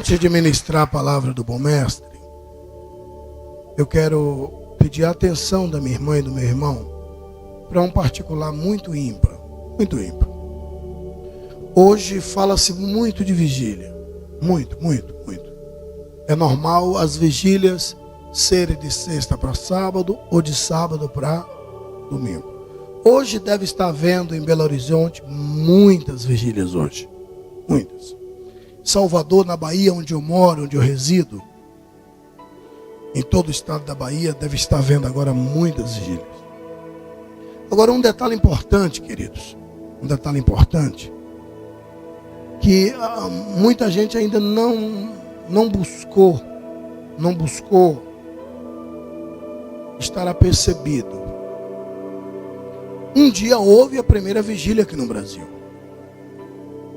Antes de ministrar a palavra do bom mestre, eu quero pedir a atenção da minha irmã e do meu irmão para um particular muito ímpar, muito ímpar. Hoje fala-se muito de vigília, muito. É normal as vigílias serem de sexta para sábado ou de sábado para domingo. Hoje deve estar havendo em Belo Horizonte muitas vigílias hoje, muitas. Salvador, na Bahia, onde eu moro, onde eu resido, em todo o estado da Bahia, deve estar havendo agora muitas vigílias. Agora, um detalhe importante, queridos, que muita gente ainda não buscou estar apercebido. Um dia houve a primeira vigília aqui no Brasil.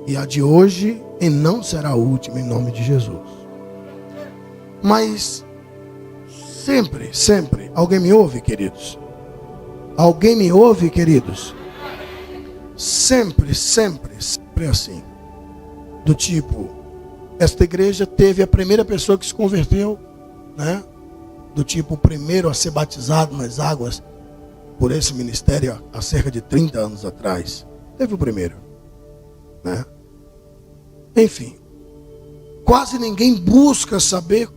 E a de hoje, e não será a última, em nome de Jesus. Mas, sempre, alguém me ouve, queridos? Alguém me ouve, queridos? Sempre assim. Do tipo, esta igreja teve a primeira pessoa que se converteu, né? Do tipo, o primeiro a ser batizado nas águas por esse ministério há cerca de 30 anos atrás. Teve o primeiro, né? Enfim, quase ninguém busca saber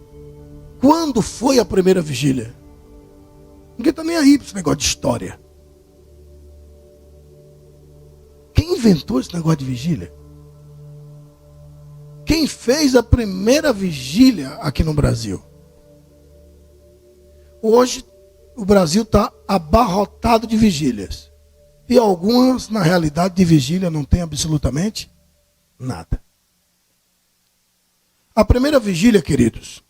quando foi a primeira vigília. Ninguém está nem aí para esse negócio de história. Quem inventou esse negócio de vigília? Quem fez a primeira vigília aqui no Brasil? Hoje o Brasil está abarrotado de vigílias. E algumas, na realidade, de vigília não tem absolutamente nada. A primeira vigília, queridos,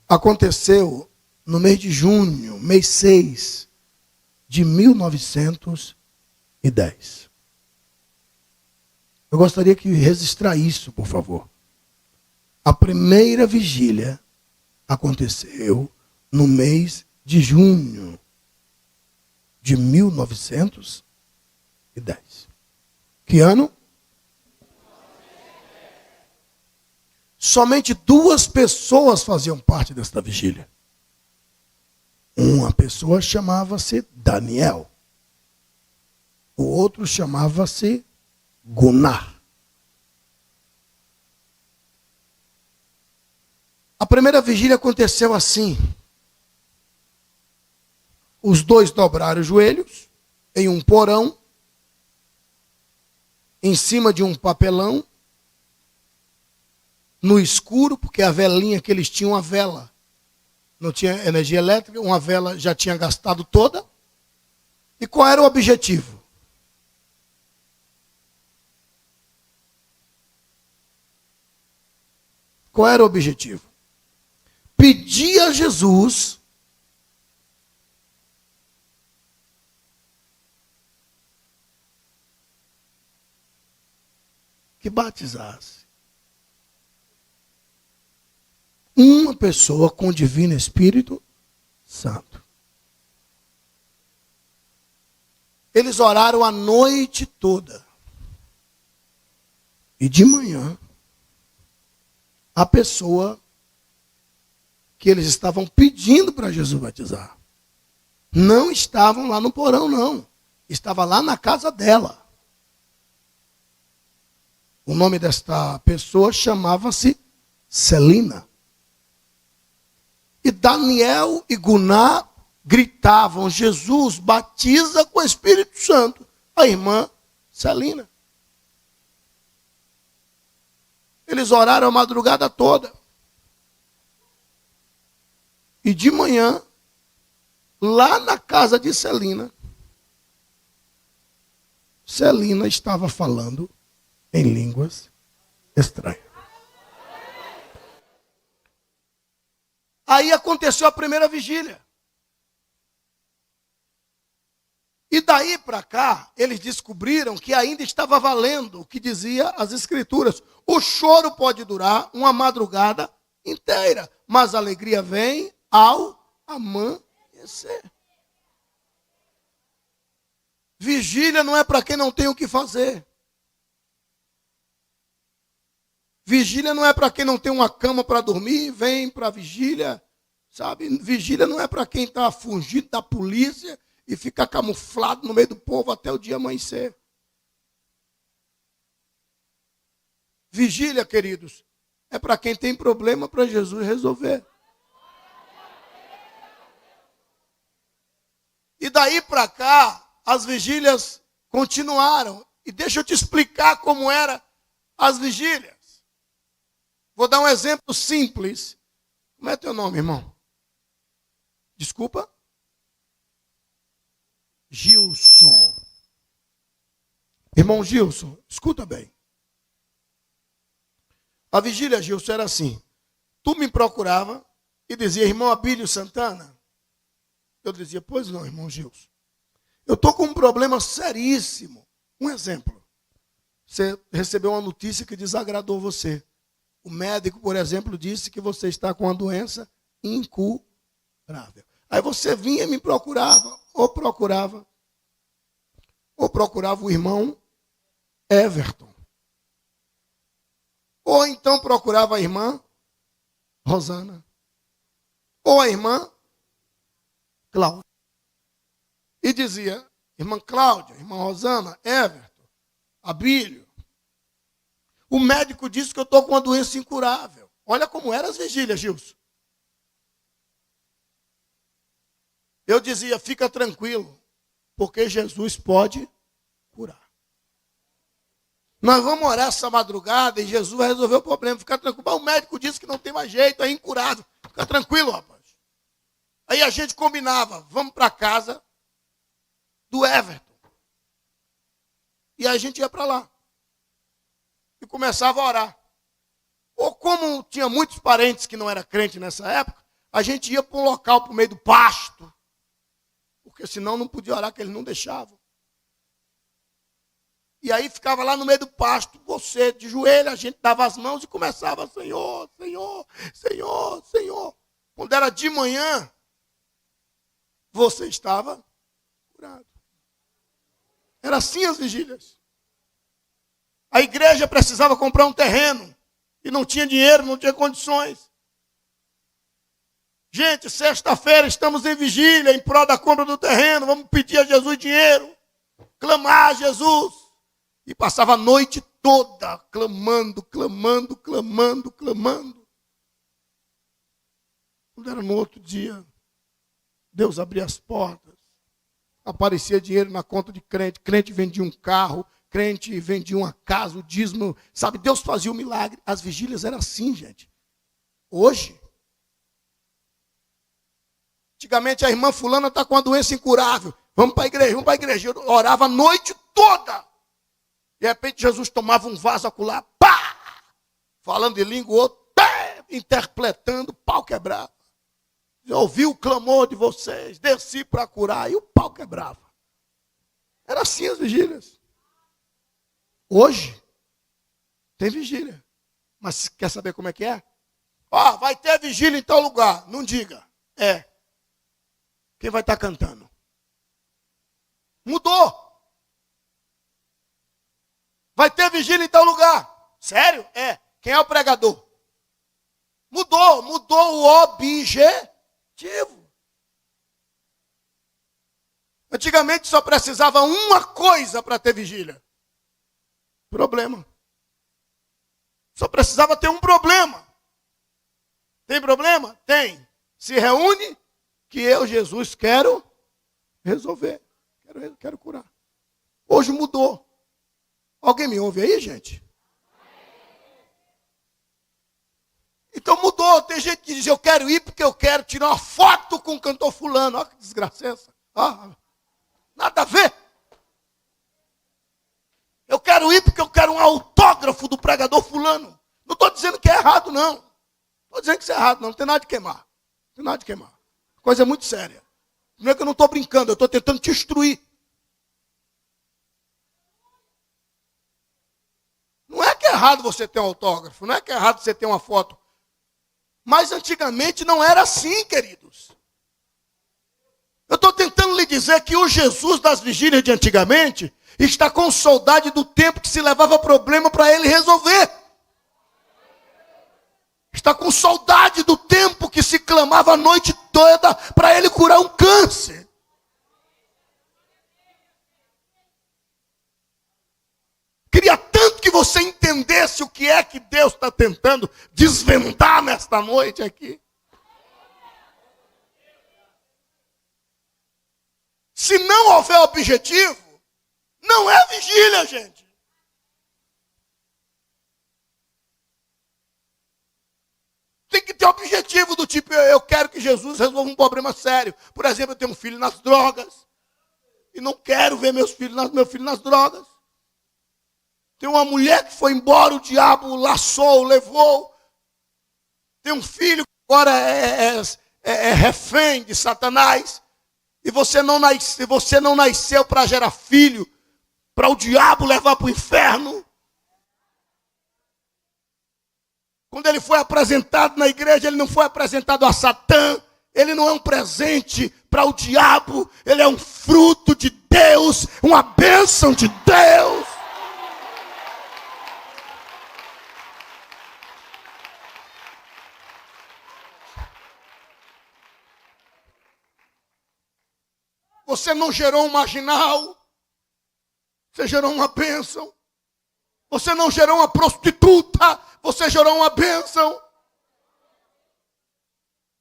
aconteceu no mês de junho, mês 6 de 1910. Eu gostaria que registrar isso, por favor. A primeira vigília aconteceu no mês de junho de 1910. Que ano? Somente 2 pessoas faziam parte desta vigília. Uma pessoa chamava-se Daniel. O outro chamava-se Gunnar. A primeira vigília aconteceu assim. Os 2 dobraram os joelhos em um porão, em cima de um papelão, no escuro, porque a velinha que eles tinham, uma vela, não tinha energia elétrica, uma vela já tinha gastado toda. E qual era o objetivo? Qual era o objetivo? Pedir a Jesus que batizasse uma pessoa com o Divino Espírito Santo. Eles oraram a noite toda. E de manhã, a pessoa que eles estavam pedindo para Jesus batizar, não estavam lá no porão, não. Estava lá na casa dela. O nome desta pessoa chamava-se Celina. E Daniel e Gunnar gritavam: Jesus, batiza com o Espírito Santo a irmã Celina. Eles oraram a madrugada toda. E de manhã, lá na casa de Celina, Celina estava falando em línguas estranhas. Aí aconteceu a primeira vigília. E daí para cá, eles descobriram que ainda estava valendo o que dizia as Escrituras. O choro pode durar uma madrugada inteira, mas a alegria vem ao amanhecer. Vigília não é para quem não tem o que fazer. Vigília não é para quem não tem uma cama para dormir, vem para vigília, sabe? Vigília não é para quem está fugindo da polícia e fica camuflado no meio do povo até o dia amanhecer. Vigília, queridos, é para quem tem problema para Jesus resolver. E daí para cá, as vigílias continuaram. E deixa eu te explicar como eram as vigílias. Vou dar um exemplo simples. Como é teu nome, irmão? Desculpa? Gilson. Irmão Gilson, escuta bem. A vigília, Gilson, era assim. Tu me procurava e dizia, irmão Abílio Santana. Eu dizia, pois não, irmão Gilson. Eu estou com um problema seríssimo. Um exemplo. Você recebeu uma notícia que desagradou você. O médico, por exemplo, disse que você está com uma doença incurável. Aí você vinha e me procurava, ou procurava o irmão Everton. Ou então procurava a irmã Rosana. Ou a irmã Cláudia. E dizia, irmã Cláudia, irmã Rosana, Everton, Abílio. O médico disse que eu estou com uma doença incurável. Olha como eram as vigílias, Gilson. Eu dizia, fica tranquilo, porque Jesus pode curar. Nós vamos orar essa madrugada e Jesus vai resolver o problema. Fica tranquilo. Mas o médico disse que não tem mais jeito, é incurável. Fica tranquilo, rapaz. Aí a gente combinava, vamos para casa do Everton. E a gente ia para lá. E começava a orar. Ou como tinha muitos parentes que não eram crentes nessa época, a gente ia para um local, para o meio do pasto. Porque senão não podia orar, que eles não deixavam. E aí ficava lá no meio do pasto, você de joelho, a gente dava as mãos e começava, Senhor, Senhor, Senhor, Senhor. Quando era de manhã, você estava curado. Era assim as vigílias. A igreja precisava comprar um terreno e não tinha dinheiro, não tinha condições. Gente, sexta-feira estamos em vigília, em prol da compra do terreno, vamos pedir a Jesus dinheiro, clamar a Jesus. E passava a noite toda clamando, clamando, clamando, clamando. Quando era no outro dia, Deus abria as portas, aparecia dinheiro na conta de crente, crente vendia um carro, crente vendia uma casa, o dízimo, sabe, Deus fazia um milagre. As vigílias eram assim, gente. Hoje, antigamente a irmã fulana está com uma doença incurável, vamos para a igreja, vamos para a igreja. Eu orava a noite toda. De repente Jesus tomava um vaso acolá, pá! Falando de língua, o outro, pá! Interpretando, pau quebrava. Eu ouvi o clamor de vocês, desci para curar, e o pau quebrava. Era assim as vigílias. Hoje, tem vigília. Mas quer saber como é que é? Ó, vai ter vigília em tal lugar. Não diga. É. Quem vai estar cantando? Mudou. Vai ter vigília em tal lugar. Sério? É. Quem é o pregador? Mudou o objetivo. Antigamente só precisava uma coisa para ter vigília. Problema. Só precisava ter um problema. Tem problema? Tem. Se reúne, que eu, Jesus, quero resolver. Quero curar. Hoje mudou. Alguém me ouve aí, gente? Então mudou. Tem gente que diz, eu quero ir porque eu quero tirar uma foto com o cantor fulano. Olha que desgraça essa. Nada a ver. Eu quero ir porque eu quero um autógrafo do pregador fulano. Não estou dizendo que é errado, não. Estou dizendo que isso é errado, não. Não tem nada de queimar. Não tem nada de queimar. Coisa muito séria. Não é que eu não estou brincando, eu estou tentando te instruir. Não é que é errado você ter um autógrafo, não é que é errado você ter uma foto. Mas antigamente não era assim, queridos. Eu estou tentando lhe dizer que o Jesus das vigílias de antigamente está com saudade do tempo que se levava problema para ele resolver. Está com saudade do tempo que se clamava a noite toda para ele curar um câncer. Queria tanto que você entendesse o que é que Deus está tentando desvendar nesta noite aqui. Se não houver objetivo, não é vigília, gente. Tem que ter objetivo do tipo, eu quero que Jesus resolva um problema sério. Por exemplo, eu tenho um filho nas drogas e não quero ver meu filho nas drogas. Tem uma mulher que foi embora, o diabo laçou, levou. Tem um filho que agora é refém de Satanás. E você não nasceu para gerar filho, para o diabo levar para o inferno. Quando ele foi apresentado na igreja, ele não foi apresentado a Satã. Ele não é um presente para o diabo. Ele é um fruto de Deus, uma bênção de Deus. Você não gerou um marginal. Você gerou uma bênção. Você não gerou uma prostituta. Você gerou uma bênção.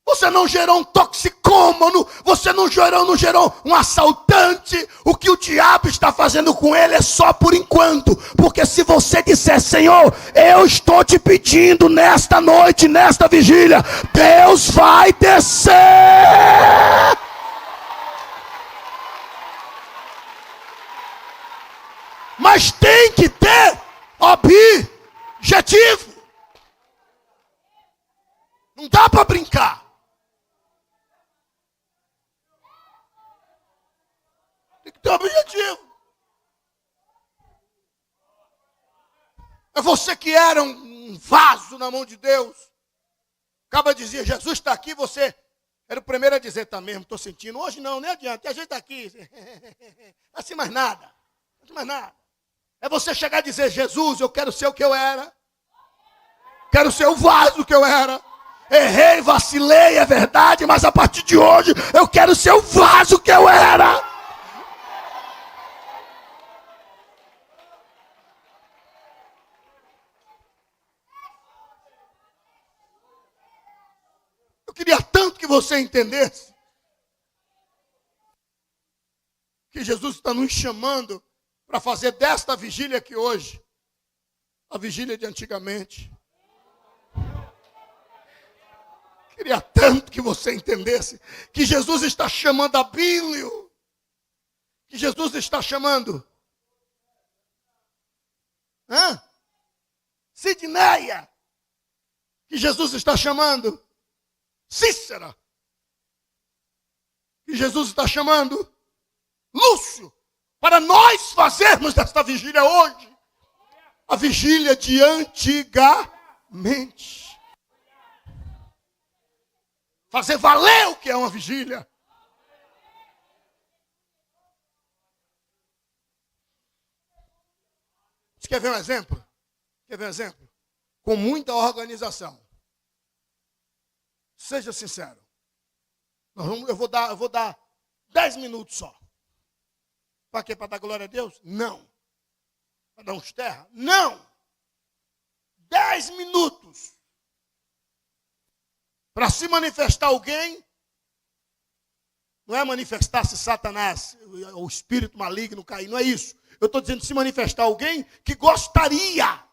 Você não gerou um toxicômano. Você não gerou um assaltante. O que o diabo está fazendo com ele é só por enquanto. Porque se você disser, Senhor, eu estou te pedindo nesta noite, nesta vigília, Deus vai descer. Mas tem que ter objetivo. Não dá para brincar. Tem que ter objetivo. É você que era um vaso na mão de Deus. Acaba de dizer, Jesus está aqui, você era o primeiro a dizer, tá mesmo, estou sentindo. Hoje não, nem adianta, a gente está aqui. Assim mais nada. Mais nada. É você chegar e dizer, Jesus, eu quero ser o que eu era. Quero ser o vaso que eu era. Errei, vacilei, é verdade, mas a partir de hoje eu quero ser o vaso que eu era. Eu queria tanto que você entendesse que Jesus está nos chamando para fazer desta vigília aqui hoje, a vigília de antigamente. Queria tanto que você entendesse que Jesus está chamando Abílio, que Jesus está chamando Sidneia, que Jesus está chamando Cícera, que Jesus está chamando Lúcio, para nós fazermos desta vigília hoje, a vigília de antigamente. Fazer valer o que é uma vigília. Você quer ver um exemplo? Quer ver um exemplo? Com muita organização. Seja sincero. Eu vou dar 10 minutos só. Para quê? Para dar glória a Deus? Não. Para dar uns terra? Não. 10 minutos. Para se manifestar alguém, não é manifestar-se Satanás, o espírito maligno cair, não é isso. Eu estou dizendo se manifestar alguém que gostaria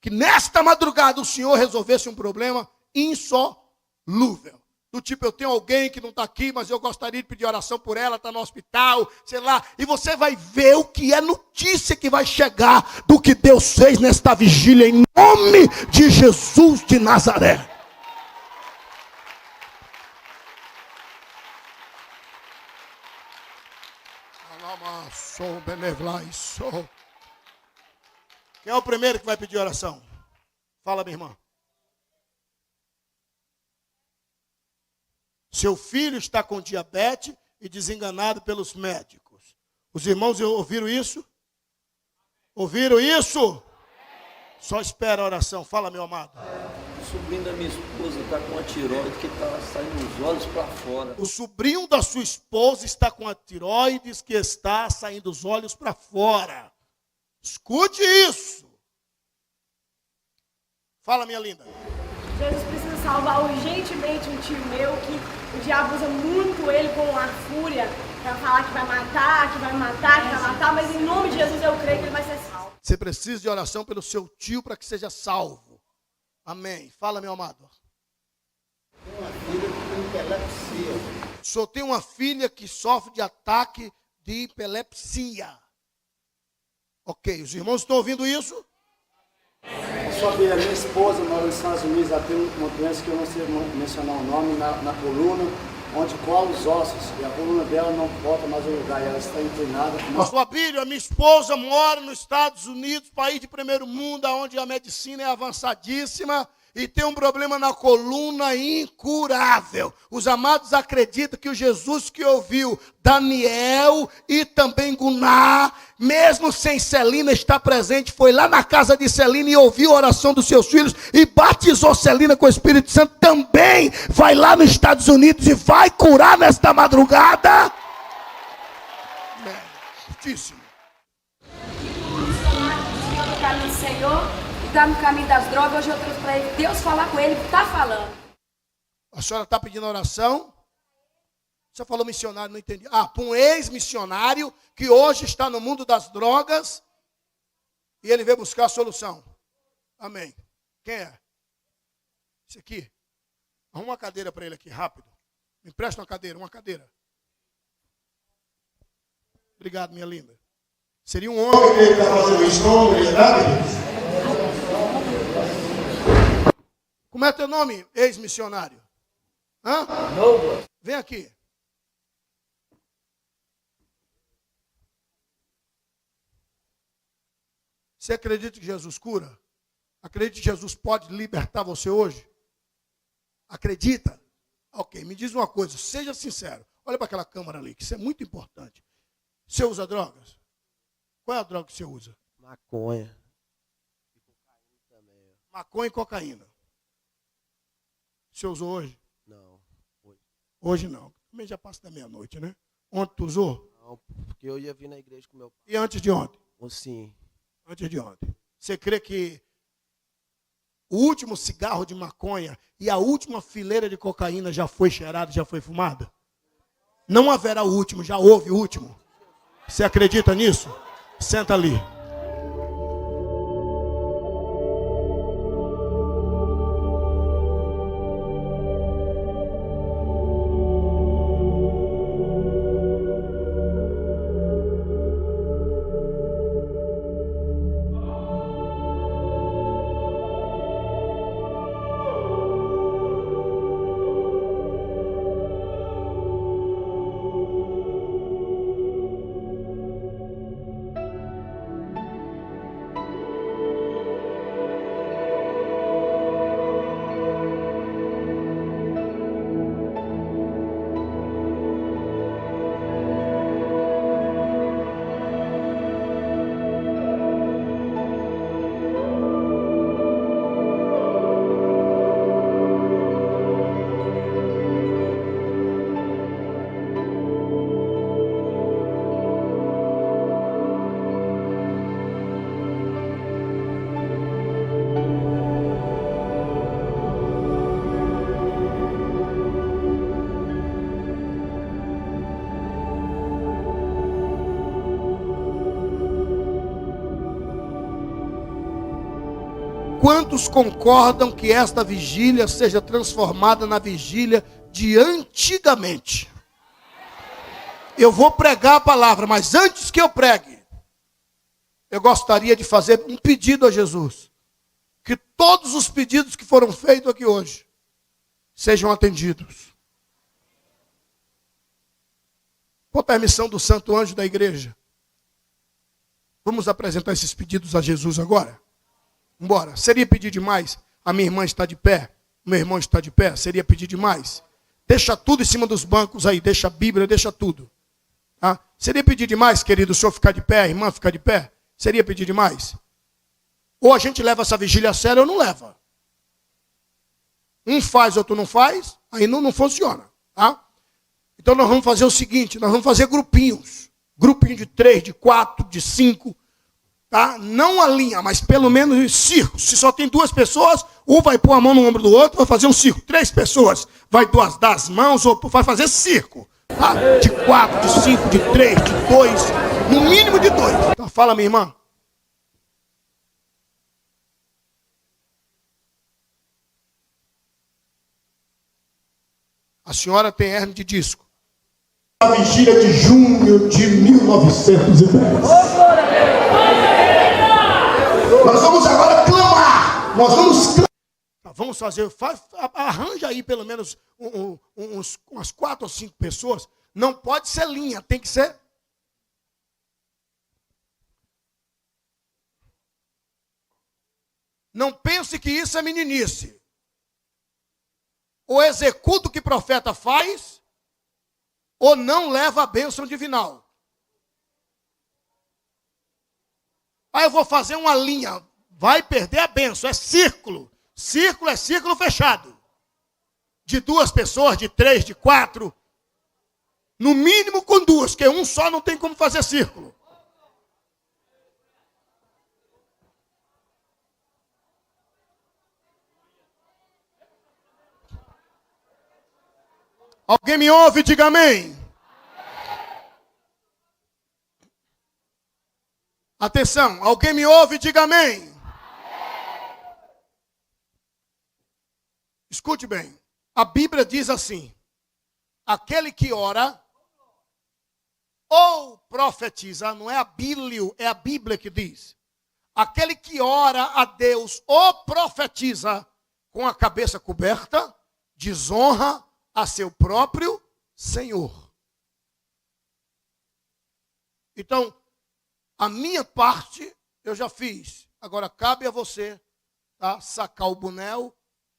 que nesta madrugada o Senhor resolvesse um problema insolúvel. Do tipo, eu tenho alguém que não está aqui, mas eu gostaria de pedir oração por ela, está no hospital, sei lá. E você vai ver o que é notícia que vai chegar do que Deus fez nesta vigília, em nome de Jesus de Nazaré. Quem é o primeiro que vai pedir oração? Fala, minha irmã. Seu filho está com diabetes e desenganado pelos médicos. Os irmãos ouviram isso? Ouviram isso? Só espera a oração. Fala, meu amado. sobrinho da minha esposa está com uma tiroide que está saindo os olhos para fora. O sobrinho da sua esposa está com a tiroides que está saindo os olhos para fora. Escute isso. Fala, minha linda. Jesus precisa salvar urgentemente um tio meu que o diabo usa muito ele com a fúria para falar que vai matar, que vai matar, que vai matar, mas em nome de Jesus eu creio que ele vai ser salvo. Você precisa de oração pelo seu tio para que seja salvo. Amém. Fala, meu amado. Tenho uma filha que tem epilepsia. Só tem uma filha que sofre de ataque de epilepsia. Ok, os irmãos estão ouvindo isso? Sua filha, minha esposa, mora nos Estados Unidos, ela tem uma doença que eu não sei mencionar o nome, na coluna, onde cola os ossos, e a coluna dela não volta mais ao lugar, e ela está inclinada. Pastor Abílio, a minha esposa mora nos Estados Unidos, país de primeiro mundo, onde a medicina é avançadíssima, e tem um problema na coluna incurável. Os amados acreditam que o Jesus que ouviu Daniel e também Guná, mesmo sem Celina estar presente, foi lá na casa de Celina e ouviu a oração dos seus filhos e batizou Celina com o Espírito Santo. Também vai lá nos Estados Unidos e vai curar nesta madrugada. Justíssimo. No caminho do Senhor, está no caminho das drogas. Hoje eu trouxe para ele Deus falar com ele, está falando. A senhora está pedindo oração? Você falou missionário, não entendi. Para um ex-missionário que hoje está no mundo das drogas e ele veio buscar a solução. Amém. Quem é? Esse aqui. Arruma uma cadeira para ele aqui, rápido. Me empresta uma cadeira. Obrigado, minha linda. Seria um homem que está fazendo isso, não é verdade? Como é teu nome, ex-missionário? Hã? Douglas. Vem aqui. Você acredita que Jesus cura? Acredita que Jesus pode libertar você hoje? Acredita? Ok, me diz uma coisa, seja sincero. Olha para aquela câmera ali, que isso é muito importante. Você usa drogas? Qual é a droga que você usa? Maconha. E cocaína também. Maconha e cocaína. Você usou hoje? Não. Hoje não. Também já passa da meia-noite, né? Ontem tu usou? Não, porque eu ia vir na igreja com meu pai. E antes de ontem? Sim. Antes de ontem. Você crê que o último cigarro de maconha e a última fileira de cocaína já foi cheirada, já foi fumada? Não haverá o último, já houve o último. Você acredita nisso? Senta ali. Quantos concordam que esta vigília seja transformada na vigília de antigamente? Eu vou pregar a palavra, mas antes que eu pregue, eu gostaria de fazer um pedido a Jesus. Que todos os pedidos que foram feitos aqui hoje sejam atendidos. Com a permissão do santo anjo da igreja, vamos apresentar esses pedidos a Jesus agora? Embora. Seria pedir demais? A minha irmã está de pé? O meu irmão está de pé? Seria pedir demais? Deixa tudo em cima dos bancos aí. Deixa a Bíblia, deixa tudo. Tá? Seria pedir demais, querido, o senhor ficar de pé, a irmã ficar de pé? Seria pedir demais? Ou a gente leva essa vigília a sério ou não leva. Um faz, outro não faz, aí não funciona, tá? Então nós vamos fazer o seguinte, nós vamos fazer grupinhos. Grupinho de 3, de 4, de 5, tá? Não a linha, mas pelo menos círculo. Se só tem 2 pessoas, um vai pôr a mão no ombro do outro, vai fazer um círculo. 3 pessoas, vai dar as mãos, ou vai fazer círculo. Tá? De 4, de 5, de 3, de 2, no mínimo de 2. Então fala, minha irmã. A senhora tem hérnia de disco. A vigília de junho de 1910. Nós vamos agora clamar. Nós vamos clamar. Vamos fazer, arranja aí pelo menos umas 4 ou 5 pessoas. Não pode ser linha, tem que ser. Não pense que isso é meninice. Ou executa o que o profeta faz, ou não leva a bênção divinal. Aí eu vou fazer uma linha, vai perder a bênção, é círculo. Círculo é círculo fechado. De 2 pessoas, de 3, de 4. No mínimo com 2, porque um só não tem como fazer círculo. Alguém me ouve? Diga amém. Atenção, alguém me ouve? Diga amém. Escute bem, a Bíblia diz assim, aquele que ora ou profetiza, não é a Bíblia que diz, aquele que ora a Deus ou profetiza com a cabeça coberta, desonra a seu próprio Senhor. Então, a minha parte eu já fiz. Agora cabe a você, tá, sacar o boné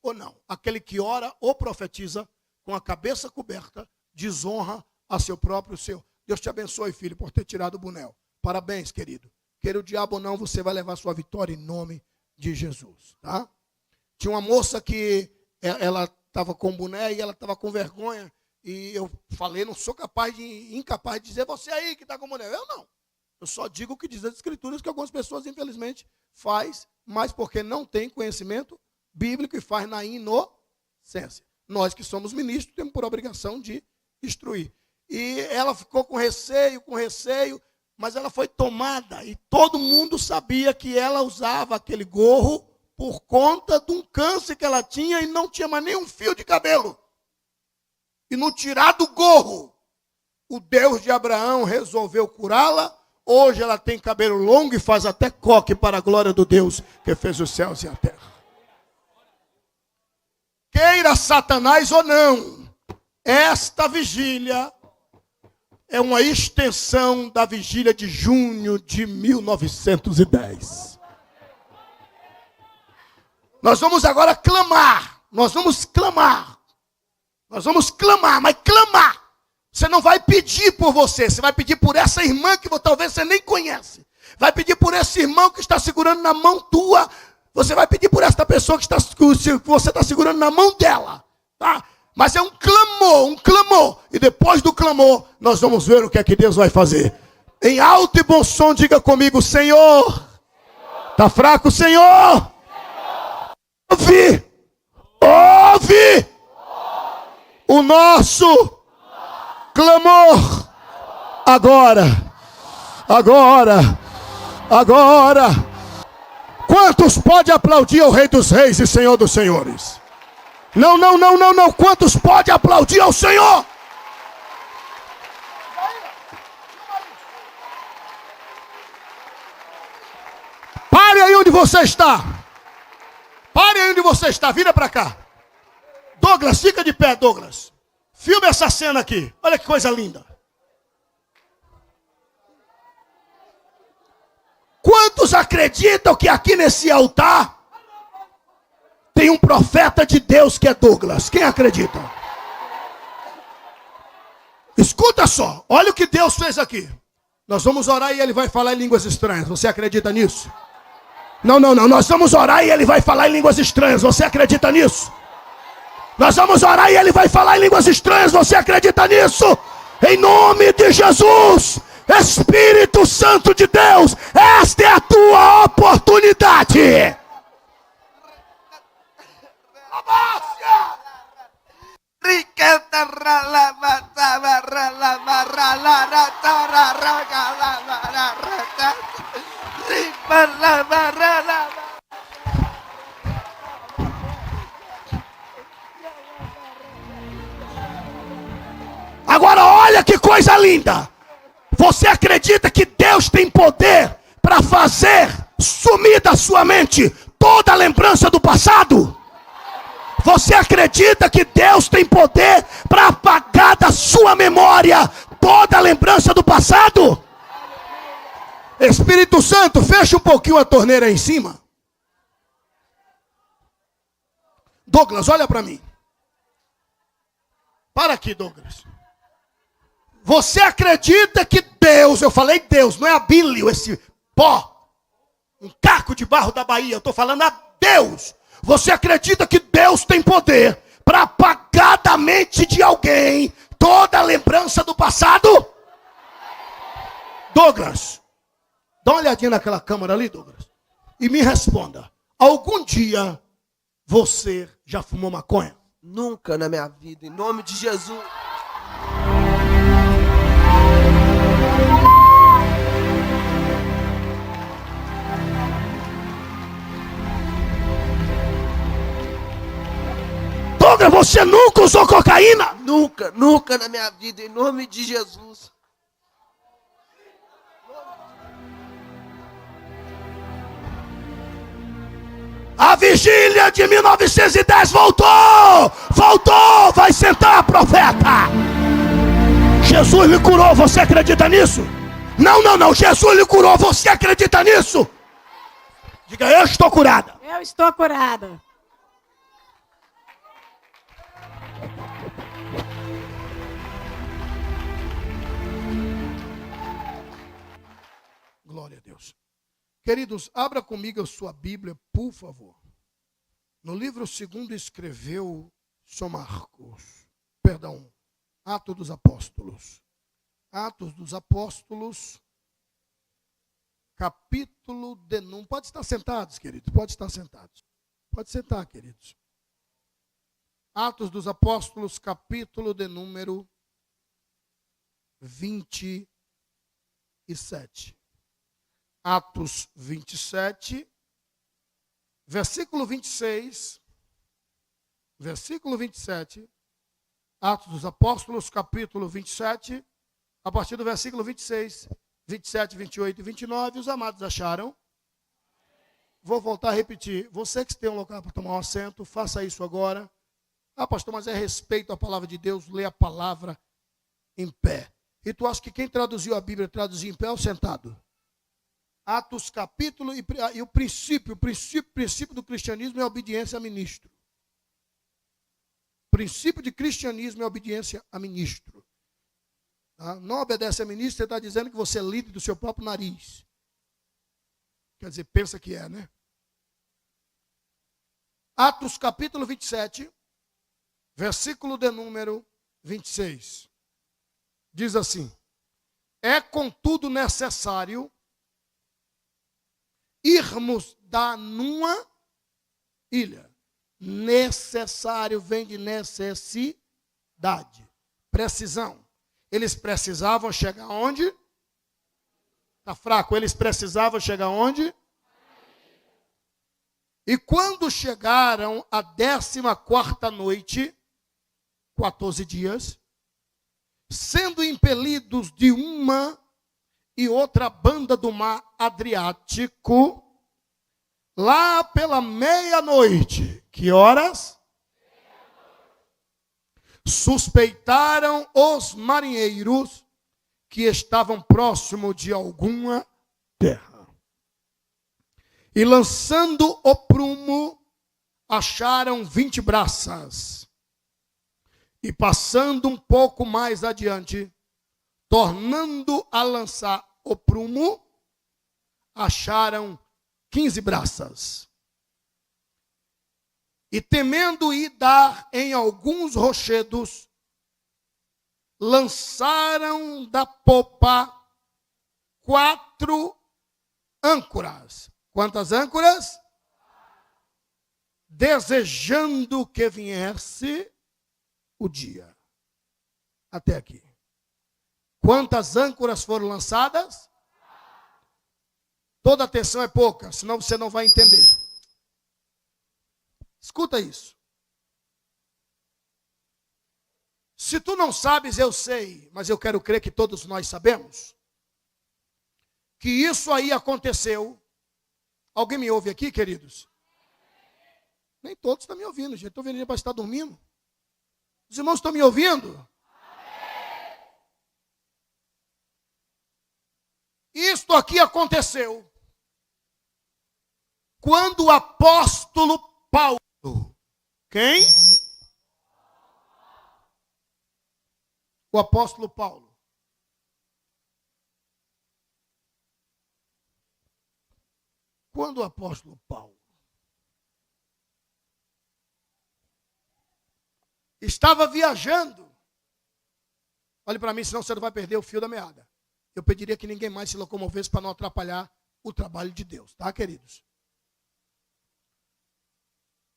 ou não. Aquele que ora ou profetiza com a cabeça coberta, desonra a seu próprio Senhor. Deus te abençoe, filho, por ter tirado o boné. Parabéns, querido. Queira o diabo ou não, você vai levar sua vitória em nome de Jesus. Tá? Tinha uma moça que ela estava com boné e ela estava com vergonha. E eu falei, não sou incapaz de dizer, você aí que está com boné. Eu não. Eu só digo o que diz as Escrituras, que algumas pessoas, infelizmente, faz, mas porque não tem conhecimento bíblico e faz na inocência. Nós que somos ministros, temos por obrigação de instruir. E ela ficou com receio, mas ela foi tomada. E todo mundo sabia que ela usava aquele gorro por conta de um câncer que ela tinha e não tinha mais nem um fio de cabelo. E no tirar do gorro, o Deus de Abraão resolveu curá-la. Hoje ela tem cabelo longo e faz até coque para a glória do Deus que fez os céus e a terra. Queira Satanás ou não, esta vigília é uma extensão da vigília de junho de 1910. Nós vamos agora clamar. Mas clamar. Você não vai pedir por você vai pedir por essa irmã que talvez você nem conhece. Vai pedir por esse irmão que está segurando na mão tua. Você vai pedir por esta pessoa que você está segurando na mão dela. Tá? Mas é um clamor. E depois do clamor, nós vamos ver o que é que Deus vai fazer. Em alto e bom som, diga comigo, Senhor. Está fraco, Senhor? Ouve o nosso clamor. Agora. Quantos pode aplaudir ao Rei dos Reis e Senhor dos Senhores? Não. Quantos pode aplaudir ao Senhor? Pare aí onde você está. Vira para cá. Douglas, fica de pé, Douglas. Filme essa cena aqui. Olha que coisa linda. Quantos acreditam que aqui nesse altar tem um profeta de Deus que é Douglas? Quem acredita? Escuta só. Olha o que Deus fez aqui. Nós vamos orar e ele vai falar em línguas estranhas. Você acredita nisso? Não. Nós vamos orar e ele vai falar em línguas estranhas. Você acredita nisso? Nós vamos orar e ele vai falar em línguas estranhas. Você acredita nisso? Em nome de Jesus. Espírito Santo de Deus, esta é a tua oportunidade. Agora olha que coisa linda. Você acredita que Deus tem poder para fazer sumir da sua mente toda a lembrança do passado? Você acredita que Deus tem poder para apagar da sua memória toda a lembrança do passado? Espírito Santo, fecha um pouquinho a torneira aí em cima. Douglas, olha para mim. Para aqui, Douglas. Você acredita que Deus, eu falei Deus, não é Abílio, esse pó, um caco de barro da Bahia, eu estou falando a Deus. Você acredita que Deus tem poder para apagar da mente de alguém toda a lembrança do passado? Douglas, dá uma olhadinha naquela câmera ali, Douglas, e me responda. Algum dia você já fumou maconha? Nunca na minha vida, em nome de Jesus. Douglas, você nunca usou cocaína? Nunca, nunca na minha vida, em nome de Jesus. A vigília de 1910 voltou! Voltou! Vai sentar, profeta! Jesus lhe curou, você acredita nisso? Não, Jesus lhe curou, você acredita nisso? Diga, eu estou curada. Eu estou curada. Glória a Deus. Queridos, abra comigo a sua Bíblia, por favor. No livro segundo escreveu São Marcos. Perdão, Atos dos Apóstolos. Atos dos Apóstolos, capítulo de número. Pode estar sentados, queridos, pode estar sentados. Pode sentar, queridos. Atos dos Apóstolos, capítulo de número 27. Atos 27, versículo 26, versículo 27, Atos dos Apóstolos, capítulo 27, a partir do versículo 26, 27, 28 e 29, os amados acharam? Vou voltar a repetir, você que tem um local para tomar um assento, faça isso agora. Ah, pastor, mas é respeito à palavra de Deus, lê a palavra em pé. E tu acha que quem traduziu a Bíblia traduziu em pé ou sentado? Atos capítulo e o princípio do cristianismo é a obediência a ministro. O princípio de cristianismo é a obediência a ministro. Tá? Não obedece a ministro, você está dizendo que você é líder do seu próprio nariz. Quer dizer, pensa que é, né? Atos capítulo 27, versículo de número 26. Diz assim: é contudo necessário irmos dar numa ilha. Necessário vem de necessidade. Precisão. Eles precisavam chegar onde? Está fraco. Eles precisavam chegar onde? E quando chegaram a 14ª noite, 14 dias, sendo impelidos de uma e outra banda do mar Adriático, lá pela meia-noite, que horas? Suspeitaram os marinheiros que estavam próximo de alguma terra. E lançando o prumo, acharam 20 braças. E passando um pouco mais adiante, tornando a lançar o prumo, acharam 15 braças. E temendo ir dar em alguns rochedos, lançaram da popa 4 âncoras. Quantas âncoras? Desejando que viesse o dia. Até aqui. Quantas âncoras foram lançadas? Toda atenção é pouca, senão você não vai entender. Escuta isso. Se tu não sabes, eu sei, mas eu quero crer que todos nós sabemos. Que isso aí aconteceu. Alguém me ouve aqui, queridos? Nem todos estão me ouvindo, gente. Estou vendo para estar dormindo. Os irmãos estão me ouvindo? Isto aqui aconteceu quando o apóstolo Paulo, quem? O apóstolo Paulo. Quando o apóstolo Paulo estava viajando, olhe para mim, senão você não vai perder o fio da meada. Eu pediria que ninguém mais se locomovesse para não atrapalhar o trabalho de Deus, tá, queridos?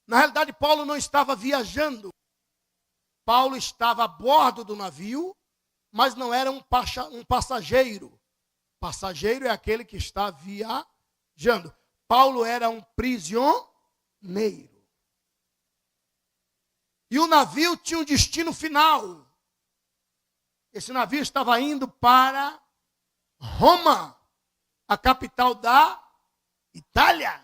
Na realidade, Paulo não estava viajando. Paulo estava a bordo do navio, mas não era um passageiro. Passageiro é aquele que está viajando. Paulo era um prisioneiro. E o navio tinha um destino final. Esse navio estava indo para Roma, a capital da Itália.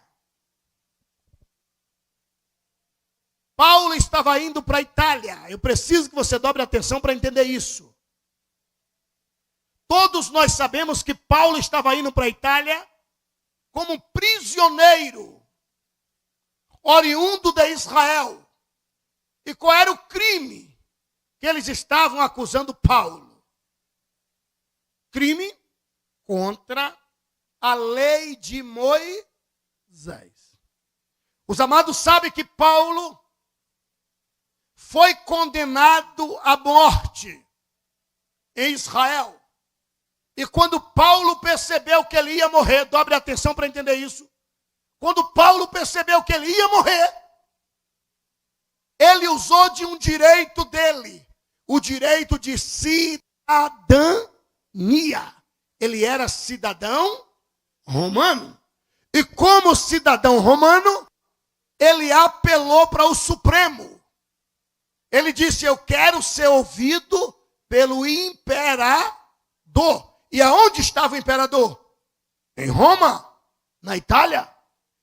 Paulo estava indo para a Itália. Eu preciso que você dobre a atenção para entender isso. Todos nós sabemos que Paulo estava indo para a Itália como prisioneiro, oriundo de Israel. E qual era o crime que eles estavam acusando Paulo? Crime contra a lei de Moisés. Os amados sabem que Paulo foi condenado à morte em Israel. E quando Paulo percebeu que ele ia morrer, dobre a atenção para entender isso. Quando Paulo percebeu que ele ia morrer, ele usou de um direito dele, o direito de cidadania. Ele era cidadão romano. E como cidadão romano, ele apelou para o Supremo. Ele disse, eu quero ser ouvido pelo imperador. E aonde estava o imperador? Em Roma, na Itália.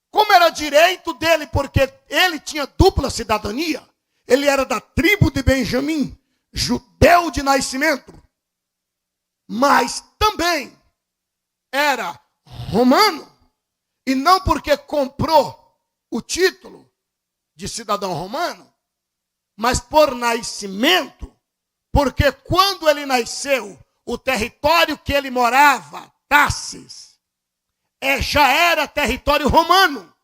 Como era direito dele, porque ele tinha dupla cidadania. Ele era da tribo de Benjamim, judeu de nascimento. Mas também era romano. E não porque comprou o título de cidadão romano, mas por nascimento, porque quando ele nasceu, o território que ele morava, Tarsis, já era território romano,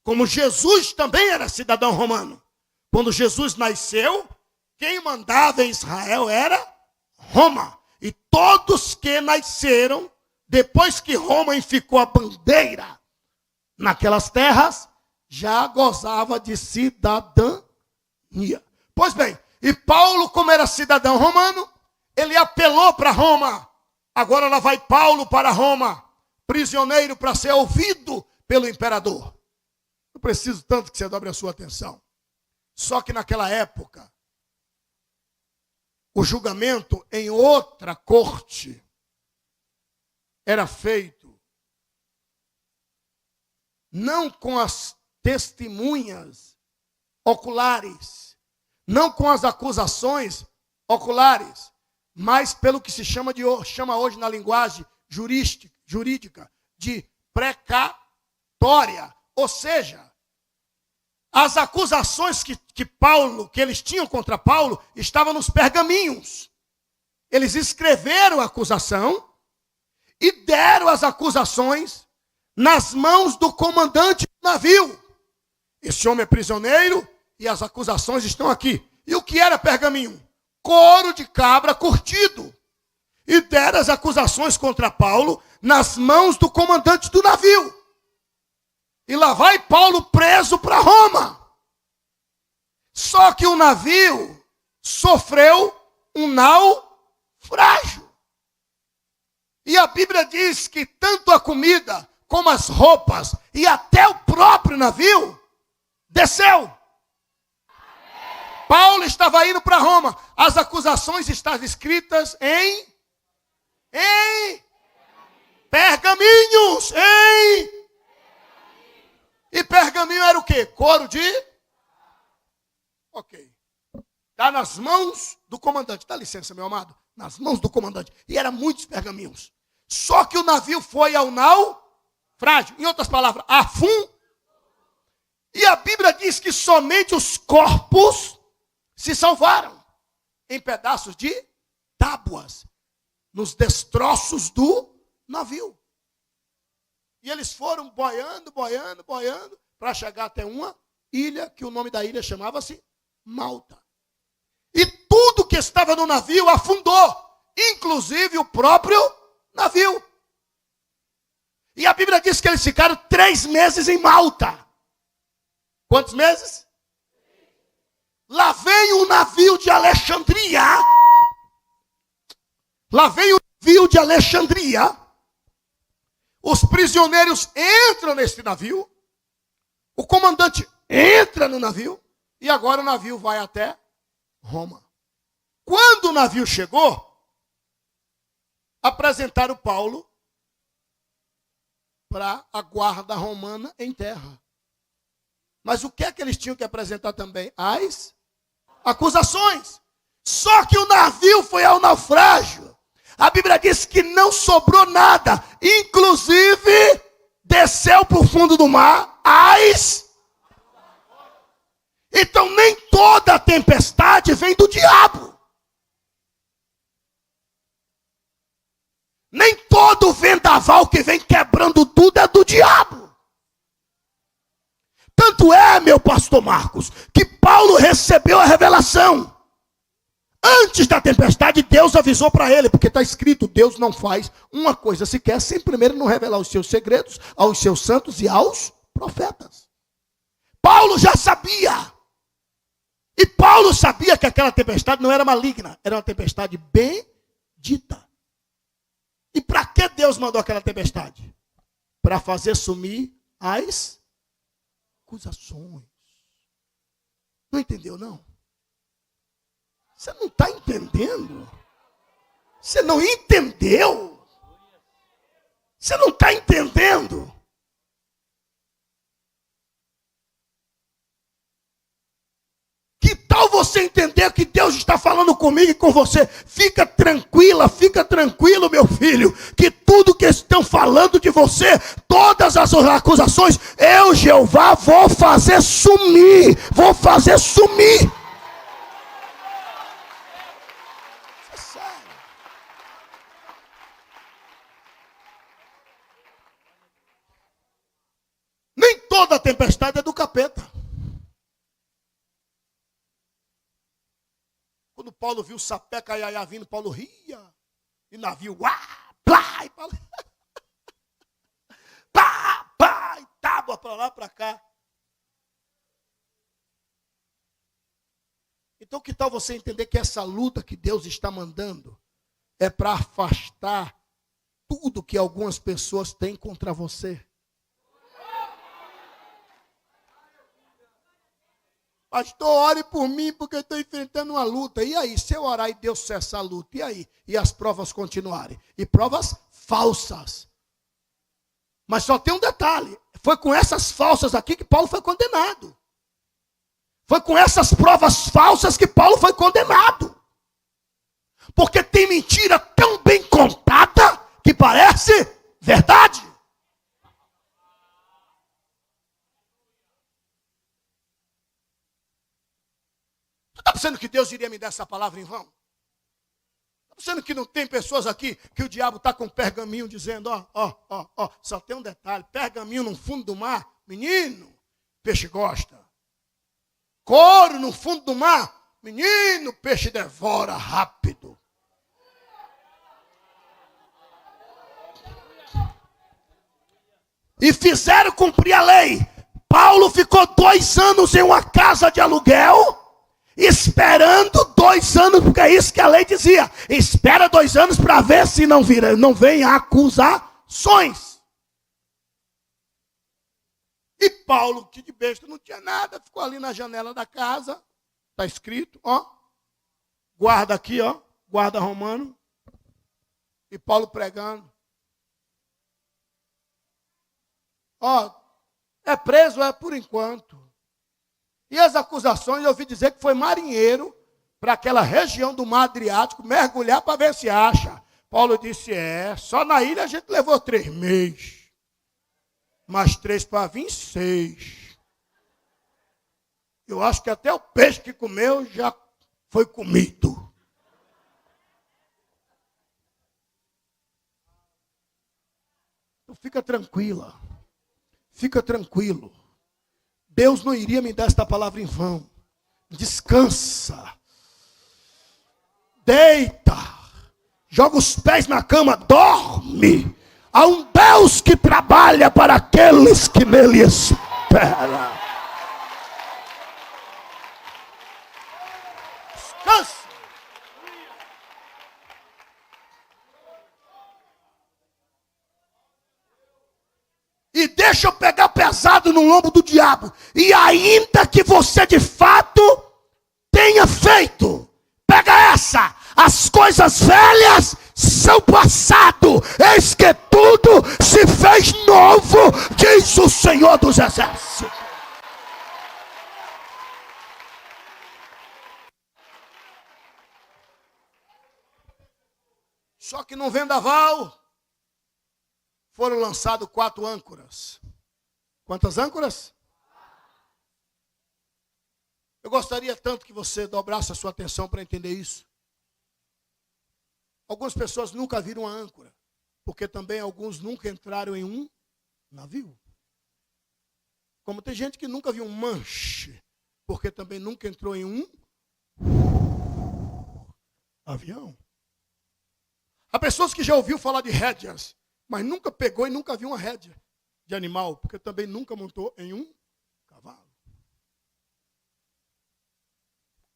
como Jesus também era cidadão romano. Quando Jesus nasceu, quem mandava em Israel era Roma. E todos que nasceram, depois que Roma ficou a bandeira naquelas terras, já gozava de cidadania. Pois bem, e Paulo, como era cidadão romano, ele apelou para Roma. Agora lá vai Paulo para Roma, prisioneiro para ser ouvido pelo imperador. Eu preciso tanto que você dobre a sua atenção. Só que naquela época, o julgamento em outra corte era feito não com as testemunhas oculares, não com as acusações oculares, mas pelo que se chama hoje na linguagem jurídica de precatória. Ou seja, as acusações que eles tinham contra Paulo estavam nos pergaminhos. Eles escreveram a acusação e deram as acusações nas mãos do comandante do navio. Esse homem é prisioneiro E as acusações estão aqui. E o que era pergaminho? Couro de cabra curtido. E deram as acusações contra Paulo nas mãos do comandante do navio. E lá vai Paulo preso para Roma. Só que o navio sofreu um naufrágio. E a Bíblia diz que tanto a comida como as roupas e até o próprio navio desceu. Paulo estava indo para Roma. As acusações estavam escritas em pergaminhos. E pergaminho era o quê? Couro de... Ok. Está nas mãos do comandante. Dá licença, meu amado. Nas mãos do comandante. E eram muitos pergaminhos. Só que o navio foi ao naufrágio. Em outras palavras, afundou. E a Bíblia diz que somente os corpos se salvaram. Em pedaços de tábuas. Nos destroços do navio. E eles foram boiando, para chegar até uma ilha, que o nome da ilha chamava-se Malta. E tudo que estava no navio afundou, inclusive o próprio navio. E a Bíblia diz que eles ficaram 3 meses em Malta. Quantos meses? Lá vem o navio de Alexandria. Os prisioneiros entram nesse navio. O comandante entra no navio. E agora o navio vai até Roma. Quando o navio chegou, apresentaram Paulo para a guarda romana em terra. Mas o que é que eles tinham que apresentar também? As acusações. Só que o navio foi ao naufrágio. A Bíblia diz que não sobrou nada. Inclusive, desceu para o fundo do mar Então, nem toda tempestade vem do diabo. Nem todo vendaval que vem quebrando tudo é do diabo. Tanto é, meu pastor Marcos, que Paulo recebeu a revelação. Antes da tempestade, Deus avisou para ele, porque está escrito, Deus não faz uma coisa sequer sem primeiro não revelar os seus segredos aos seus santos e aos profetas. Paulo já sabia. E Paulo sabia que aquela tempestade não era maligna, era uma tempestade bendita. E para que Deus mandou aquela tempestade? Para fazer sumir as acusações. Não entendeu, não? Você não está entendendo? Você não entendeu? Você não está entendendo? Que tal você entender que Deus está falando comigo e com você? Fica tranquilo, meu filho, que tudo que estão falando de você, todas as acusações, eu, Jeová, vou fazer sumir. Nem toda tempestade é do capeta. Quando Paulo viu o sapeca iaiá vindo, Paulo ria. E navio, plá, e Paulo... pá, e tábua para lá, para cá. Então, que tal você entender que essa luta que Deus está mandando é para afastar tudo que algumas pessoas têm contra você? Pastor, ore por mim porque eu estou enfrentando uma luta. E aí, se eu orar e Deus cessar a luta, e aí? E as provas continuarem? E provas falsas. Mas só tem um detalhe. Foi com essas falsas aqui que Paulo foi condenado. Foi com essas provas falsas que Paulo foi condenado. Porque tem mentira tão bem contada que parece verdade. Está pensando que Deus iria me dar essa palavra em vão? Está pensando que não tem pessoas aqui que o diabo está com um pergaminho dizendo, ó, só tem um detalhe, pergaminho no fundo do mar, menino, peixe gosta. couro no fundo do mar. Menino, o peixe devora rápido. E fizeram cumprir a lei. Paulo ficou 2 anos em uma casa de aluguel, esperando 2 anos, porque é isso que a lei dizia. Espera 2 anos para ver se não vem acusações. E Paulo, que de besta não tinha nada, ficou ali na janela da casa. Está escrito, ó. Guarda aqui, ó. Guarda romano. E Paulo pregando. Ó, é preso, é por enquanto. E as acusações, eu ouvi dizer que foi marinheiro para aquela região do mar Adriático mergulhar para ver se acha. Paulo disse, só na ilha a gente levou 3 meses. Mais 3 para vir, 6. Eu acho que até o peixe que comeu já foi comido. Então fica tranquila. Fica tranquilo. Deus não iria me dar esta palavra em vão. Descansa. Deita. Joga os pés na cama, dorme. Há um Deus que trabalha para aqueles que nele esperam. Descansa. E deixa eu pegar pesado no lombo do diabo. E ainda que você de fato tenha feito, pega essa. As coisas velhas são passado. Eis que tudo se fez novo, diz o Senhor dos Exércitos. Só que no vendaval foram lançados 4 âncoras. Quantas âncoras? Eu gostaria tanto que você dobrasse a sua atenção para entender isso. Algumas pessoas nunca viram a âncora, porque também alguns nunca entraram em um navio. Como tem gente que nunca viu um manche, porque também nunca entrou em um avião. Há pessoas que já ouviu falar de rédeas, mas nunca pegou e nunca viu uma rédea de animal, porque também nunca montou em um cavalo.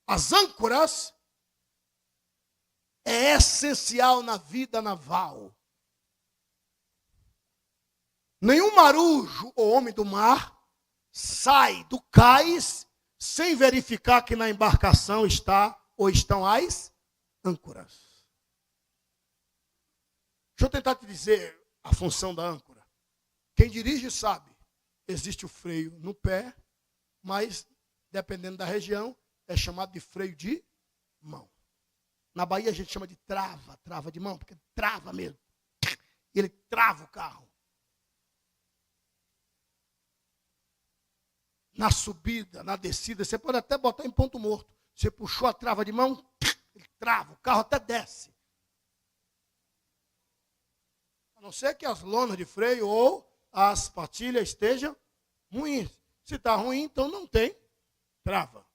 As âncoras é essencial na vida naval. Nenhum marujo ou homem do mar sai do cais sem verificar que na embarcação está ou estão as âncoras. Deixa eu tentar te dizer a função da âncora. Quem dirige sabe, existe o freio no pé, mas dependendo da região, é chamado de freio de mão. Na Bahia a gente chama de trava de mão, porque trava mesmo. Ele trava o carro. Na subida, na descida, você pode até botar em ponto morto. Você puxou a trava de mão, ele trava, o carro até desce. A não ser que as lonas de freio ou as patilhas estejam ruins. Se está ruim, então não tem trava.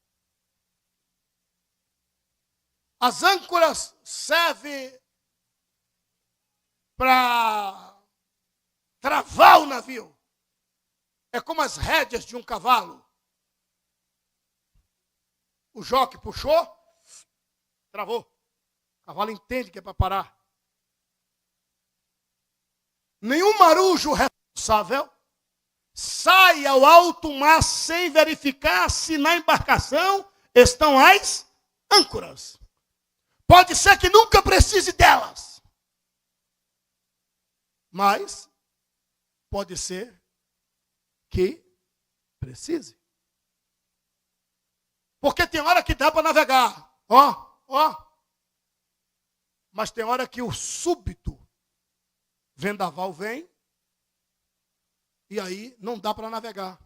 As âncoras servem para travar o navio. É como as rédeas de um cavalo. O jockey puxou, travou. O cavalo entende que é para parar. Nenhum marujo responsável sai ao alto mar sem verificar se na embarcação estão as âncoras. Pode ser que nunca precise delas. Mas pode ser que precise. Porque tem hora que dá para navegar. Mas tem hora que o súbito vendaval vem e aí não dá para navegar.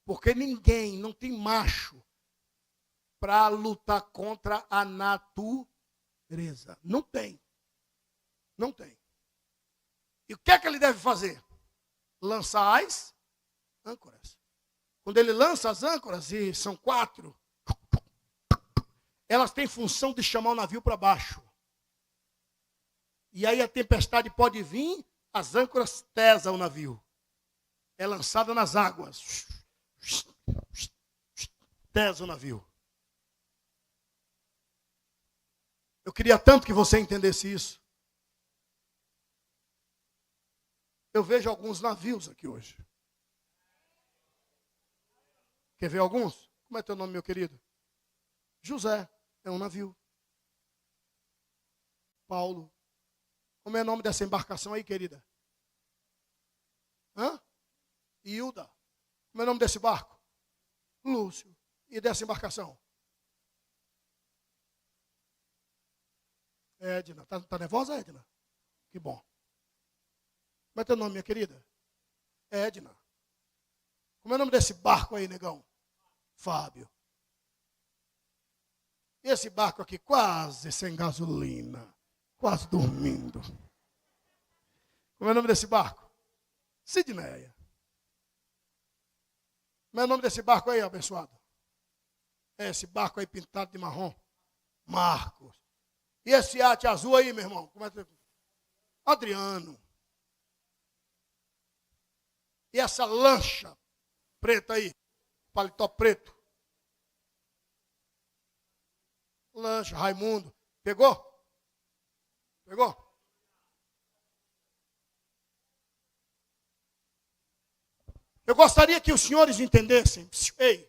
Porque ninguém, não tem macho para lutar contra a natureza. Não tem. Não tem. E o que é que ele deve fazer? Lançar as âncoras. Quando ele lança as âncoras, e são 4, elas têm função de chamar o navio para baixo. E aí a tempestade pode vir, as âncoras tesam o navio. É lançada nas águas. Tesa o navio. Eu queria tanto que você entendesse isso. Eu vejo alguns navios aqui hoje. Quer ver alguns? Como é teu nome, meu querido? José, é um navio. Paulo. Como é o nome dessa embarcação aí, querida? Hã? Hilda. Como é o nome desse barco? Lúcio. E dessa embarcação? Edna. Tá nervosa, Edna? Que bom. Como é teu nome, minha querida? Edna. Como é o nome desse barco aí, negão? Fábio. E esse barco aqui quase sem gasolina. Quase dormindo. Como é o nome desse barco? Sidneia. Como é o nome desse barco aí, abençoado? É esse barco aí pintado de marrom. Marcos. E esse iate azul aí, meu irmão? Como é que... Adriano. E essa lancha preta aí? Paletó preto. Lancha, Raimundo. Pegou? Pegou? Eu gostaria que os senhores entendessem, ei,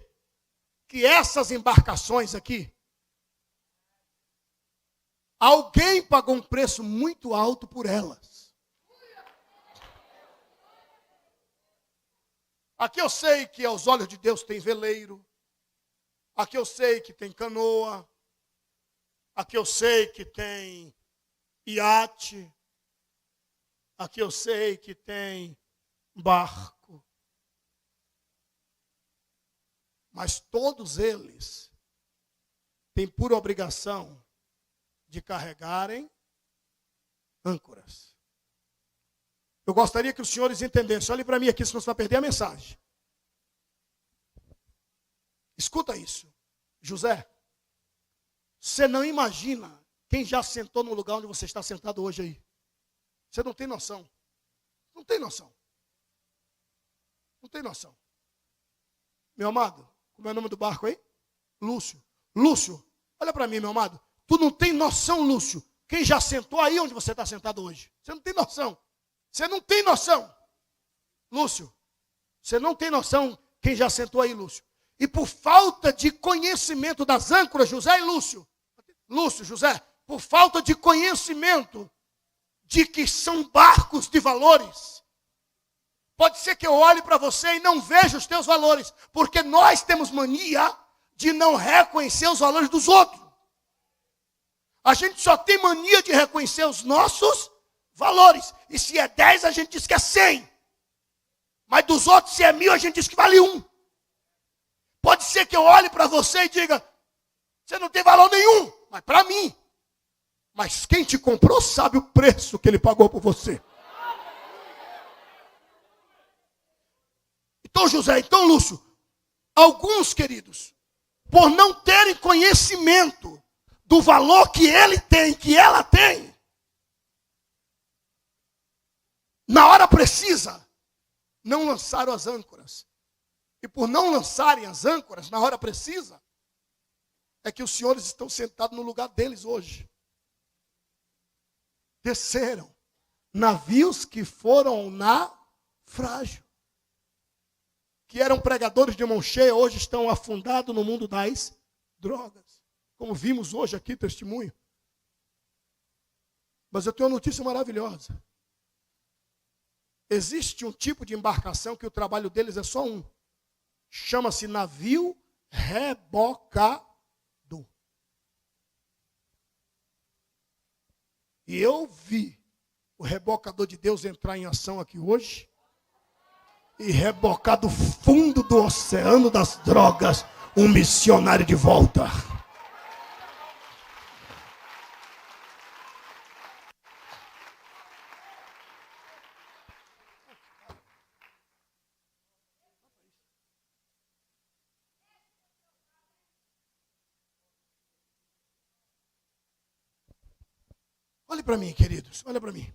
que essas embarcações aqui, alguém pagou um preço muito alto por elas. Aqui eu sei que aos olhos de Deus tem veleiro. Aqui eu sei que tem canoa. Aqui eu sei que tem iate. Aqui eu sei que tem barco. Mas todos eles têm por obrigação de carregarem âncoras. Eu gostaria que os senhores entendessem. Olhe para mim aqui, senão você vai perder a mensagem. Escuta isso. José, você não imagina quem já sentou no lugar onde você está sentado hoje aí. Você não tem noção. Não tem noção. Não tem noção. Meu amado, como é o nome do barco aí? Lúcio. Lúcio, olha para mim, meu amado. Tu não tem noção, Lúcio, quem já sentou aí onde você está sentado hoje. Você não tem noção. Você não tem noção. Lúcio, você não tem noção quem já sentou aí, Lúcio. E por falta de conhecimento das âncoras, José e Lúcio. Lúcio, José, por falta de conhecimento de que são barcos de valores. Pode ser que eu olhe para você e não veja os teus valores, porque nós temos mania de não reconhecer os valores dos outros. A gente só tem mania de reconhecer os nossos valores. E se é 10, a gente diz que é 100. Mas dos outros, se é 1000, a gente diz que vale 1. Pode ser que eu olhe para você e diga, você não tem valor nenhum, mas para mim. Mas quem te comprou sabe o preço que ele pagou por você. Então, José, então, Lúcio, alguns, queridos, por não terem conhecimento do valor que ele tem, que ela tem, na hora precisa, não lançaram as âncoras. E por não lançarem as âncoras na hora precisa, é que os senhores estão sentados no lugar deles hoje. Desceram navios que foram naufrágio, que eram pregadores de mão cheia, hoje estão afundados no mundo das drogas. Como vimos hoje aqui, testemunho. Mas eu tenho uma notícia maravilhosa. Existe um tipo de embarcação que o trabalho deles é só um. Chama-se navio rebocado. E eu vi o rebocador de Deus entrar em ação aqui hoje e rebocar do fundo do oceano das drogas um missionário de volta. Olhe para mim, queridos, olha para mim.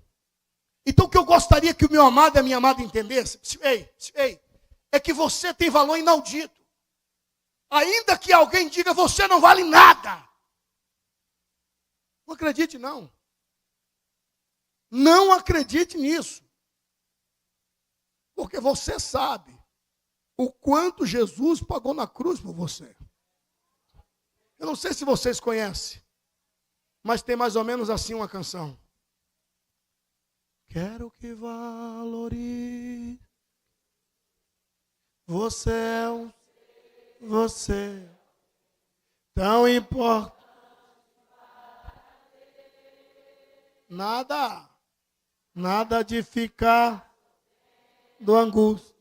Então o que eu gostaria que o meu amado e a minha amada entendesse, é que você tem valor inaudito. Ainda que alguém diga, você não vale nada. Não acredite não. Não acredite nisso. Porque você sabe o quanto Jesus pagou na cruz por você. Eu não sei se vocês conhecem, mas tem mais ou menos assim uma canção. Quero que valorize. Você tão importante. Nada de ficar do angústia.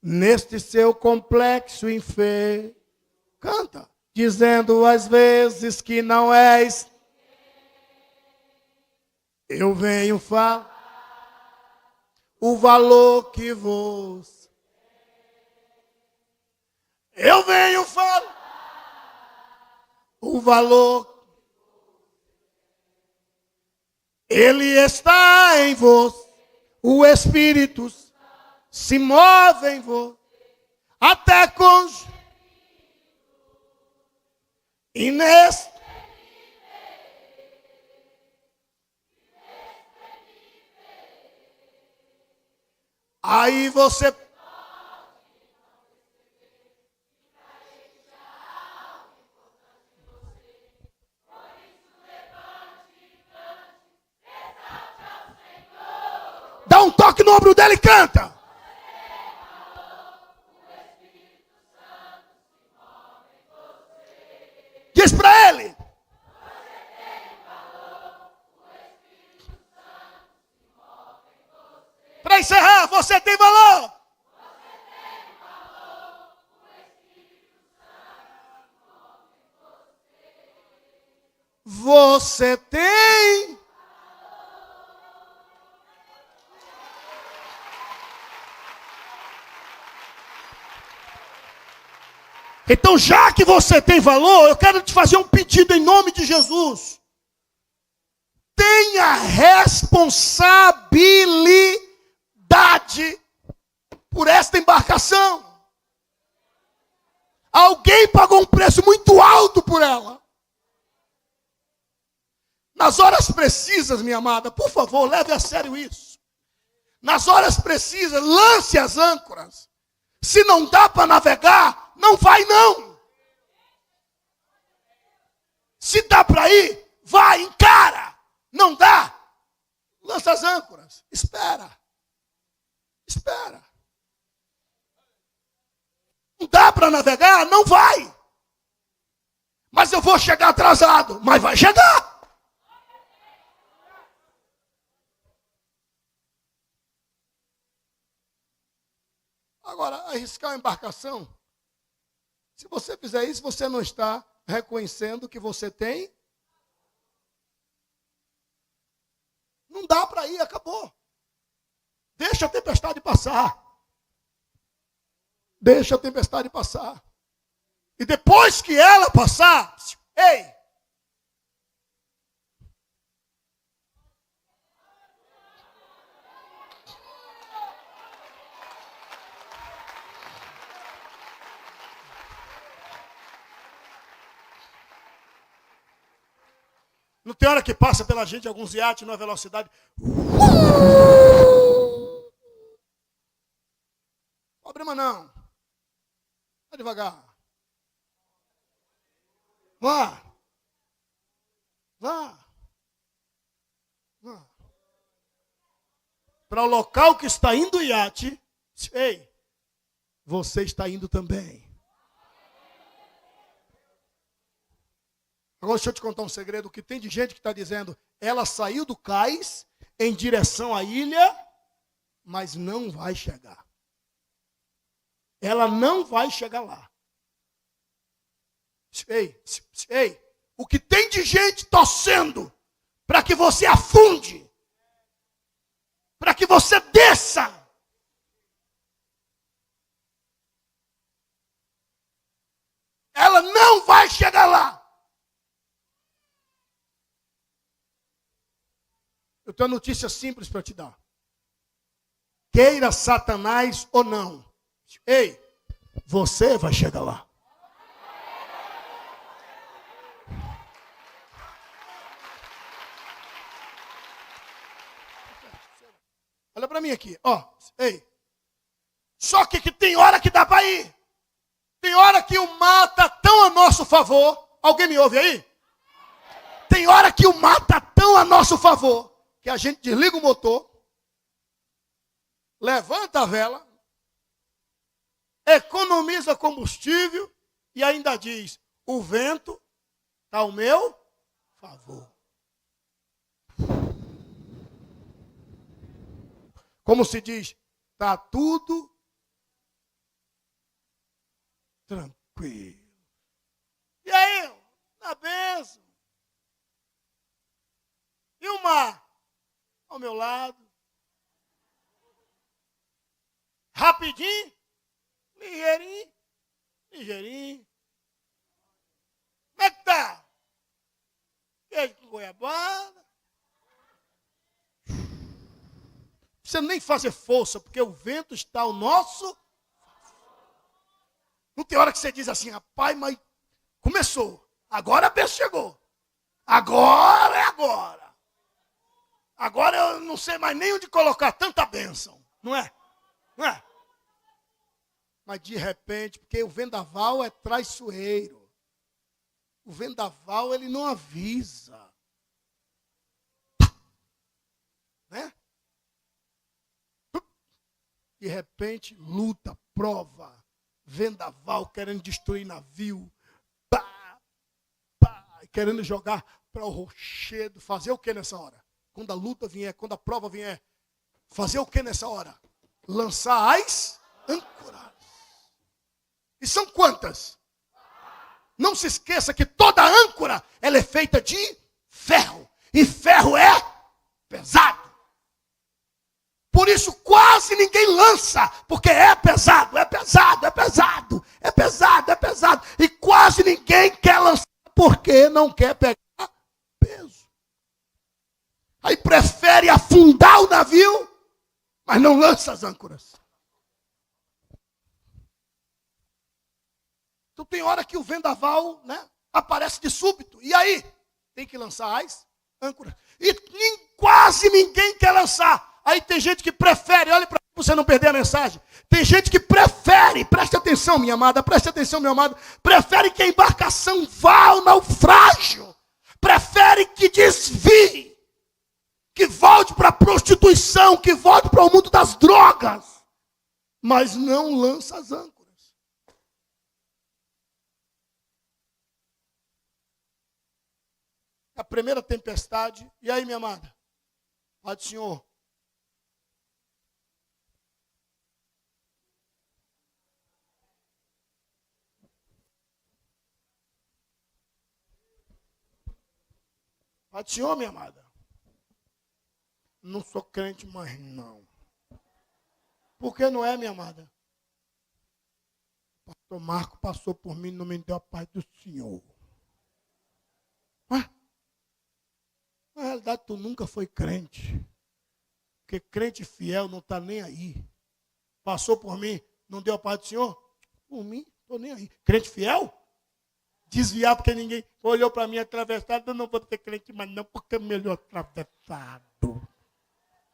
Neste seu complexo enfermo. Canta. Dizendo às vezes que não és. Eu venho falar o valor que vos. Eu venho falar o valor. Ele está em vós. O Espírito se move em vós. Até com. E neste. Aí você. Dá um toque no ombro dele e canta. Diz para ele. Para encerrar, você tem valor. Você tem. Então, já que você tem valor, eu quero te fazer um pedido em nome de Jesus. Tenha responsabilidade por esta embarcação. Alguém pagou um preço muito alto por ela. Nas horas precisas, minha amada, por favor, leve a sério isso. Nas horas precisas, lance as âncoras. Se não dá para navegar, não vai não. Se dá para ir, vai, encara. Não dá, lança as âncoras. Espera. Não dá para navegar, não vai. Mas eu vou chegar atrasado, mas vai chegar. Agora, arriscar a embarcação, se você fizer isso, você não está reconhecendo que você tem. Não dá para ir, acabou. Deixa a tempestade passar. Deixa a tempestade passar. E depois que ela passar, ei! Não tem hora que passa pela gente alguns iates numa velocidade. Problema não. Vai devagar. Vá. Para o local que está indo o iate, ei, você está indo também. Agora deixa eu te contar um segredo, que tem de gente que está dizendo, ela saiu do cais em direção à ilha, mas não vai chegar. Ela não vai chegar lá. Ei, o que tem de gente torcendo para que você afunde, para que você desça. Ela não vai chegar lá. Eu tenho uma notícia simples para te dar. Queira Satanás ou não. Ei, você vai chegar lá. Olha para mim aqui, ó. Ei. Só que tem hora que dá para ir. Tem hora que o mar está tão a nosso favor. Alguém me ouve aí? Tem hora que o mar está tão a nosso favor que a gente desliga o motor, levanta a vela, economiza combustível e ainda diz: o vento está ao meu favor. Como se diz, está tudo tranquilo. E aí, na bênção. E o mar ao meu lado. Rapidinho, ligeirinho, ligeirinho. Como é que tá? Queijo com goiabada. Não precisa nem fazer força, porque o vento está ao nosso. Não tem hora que você diz assim, rapaz, mas começou. Agora a bênção chegou. Agora é agora. Agora eu não sei mais nem onde colocar tanta bênção. Não é? Não é? Mas de repente, porque o vendaval é traiçoeiro. O vendaval, ele não avisa. Né? De repente, luta, prova, vendaval querendo destruir navio, pá, pá, querendo jogar para o rochedo. Fazer o que nessa hora? Quando a luta vier, quando a prova vier, fazer o que nessa hora? Lançar as âncoras. E são quantas? Não se esqueça que toda âncora ela é feita de ferro. E ferro é pesado. Por isso quase ninguém lança, porque é pesado, é pesado, é pesado, é pesado, é pesado. E quase ninguém quer lançar porque não quer pegar peso. Aí prefere afundar o navio, mas não lança as âncoras. Então tem hora que o vendaval, né, aparece de súbito. E aí? Tem que lançar as âncoras. E quase ninguém quer lançar. Aí tem gente que prefere, olha para você não perder a mensagem. Tem gente que prefere, preste atenção, minha amada, preste atenção, meu amado. Prefere que a embarcação vá ao naufrágio. Prefere que desvie. Que volte para a prostituição, que volte para o mundo das drogas. Mas não lança as âncoras. A primeira tempestade. E aí, minha amada? Pai do Senhor. Pai do Senhor, minha amada. Não sou crente mais, não. Por que não é, minha amada? O pastor Marco passou por mim e não me deu a paz do Senhor. Ué? Na realidade, tu nunca foi crente. Porque crente fiel não está nem aí. Passou por mim, não deu a paz do Senhor? Por mim, estou nem aí. Crente fiel? Desviar porque ninguém olhou para mim atravessado. Eu não vou ter crente mais não, porque é melhor atravessado.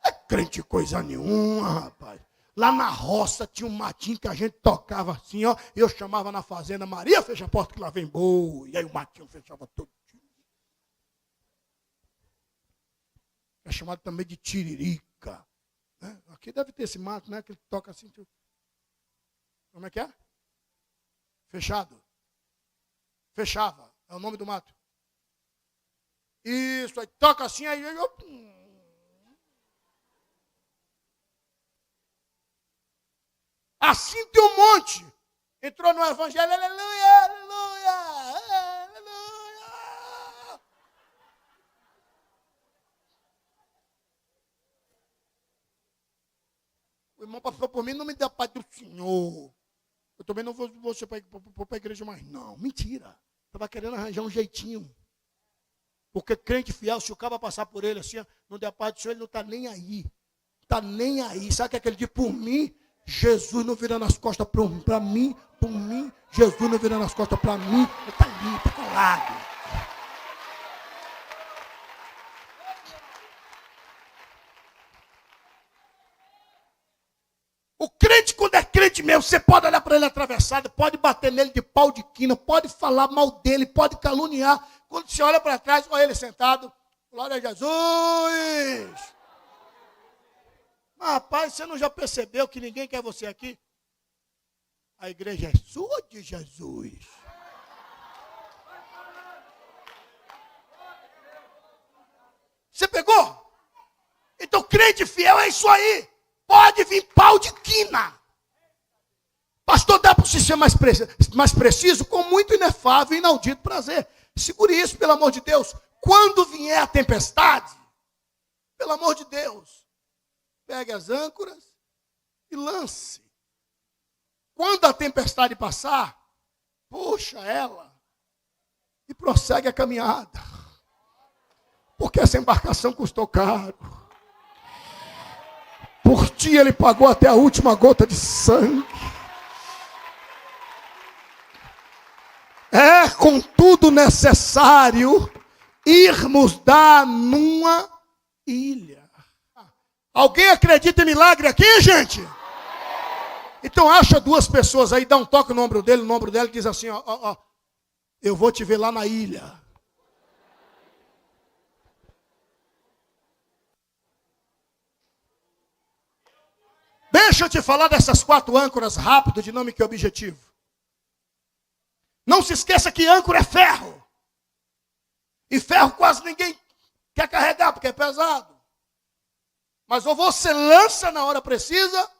É crente coisa nenhuma, rapaz. Lá na roça tinha um matinho que a gente tocava assim, ó. Eu chamava na fazenda, Maria, fecha a porta que lá vem boi. E aí o matinho fechava todo. É chamado também de tiririca. Né? Aqui deve ter esse mato, né? Que ele toca assim. Como é que é? Fechado. Fechava. É o nome do mato. Isso, aí toca assim, aí eu... Assim tem um monte. Entrou no evangelho, aleluia, aleluia, aleluia. O irmão passou por mim, não me deu a paz do Senhor. Eu também não vou para a igreja mais. Não, mentira. Estava querendo arranjar um jeitinho. Porque crente fiel, se o cara passar por ele assim, não der paz do Senhor, ele não está nem aí. Está nem aí. Sabe o que é que ele diz? Por mim, Jesus não virando as costas para mim, por mim, Jesus não virando as costas para mim. Ele está ali, está calado. O crente, quando é crente mesmo, você pode olhar para ele atravessado, pode bater nele de pau de quina, pode falar mal dele, pode caluniar. Quando você olha para trás, olha ele sentado, glória a Jesus. Mas, rapaz, você não já percebeu que ninguém quer você aqui? A igreja é sua de Jesus. Você pegou? Então, crente fiel é isso aí. Pode vir pau de quina. Pastor, dá para você ser mais preciso? Com muito inefável e inaudito prazer. Segure isso, pelo amor de Deus. Quando vier a tempestade, pelo amor de Deus, pegue as âncoras e lance. Quando a tempestade passar, puxa ela e prossegue a caminhada. Porque essa embarcação custou caro. Por ti ele pagou até a última gota de sangue. É, contudo, necessário irmos dar numa ilha. Alguém acredita em milagre aqui, gente? Então acha duas pessoas aí, dá um toque no ombro dele, e diz assim, ó, eu vou te ver lá na ilha. Deixa eu te falar dessas 4 âncoras rápido, dinâmico e objetivo. Não se esqueça que âncora é ferro. E ferro quase ninguém quer carregar, porque é pesado. Mas ou você lança na hora precisa,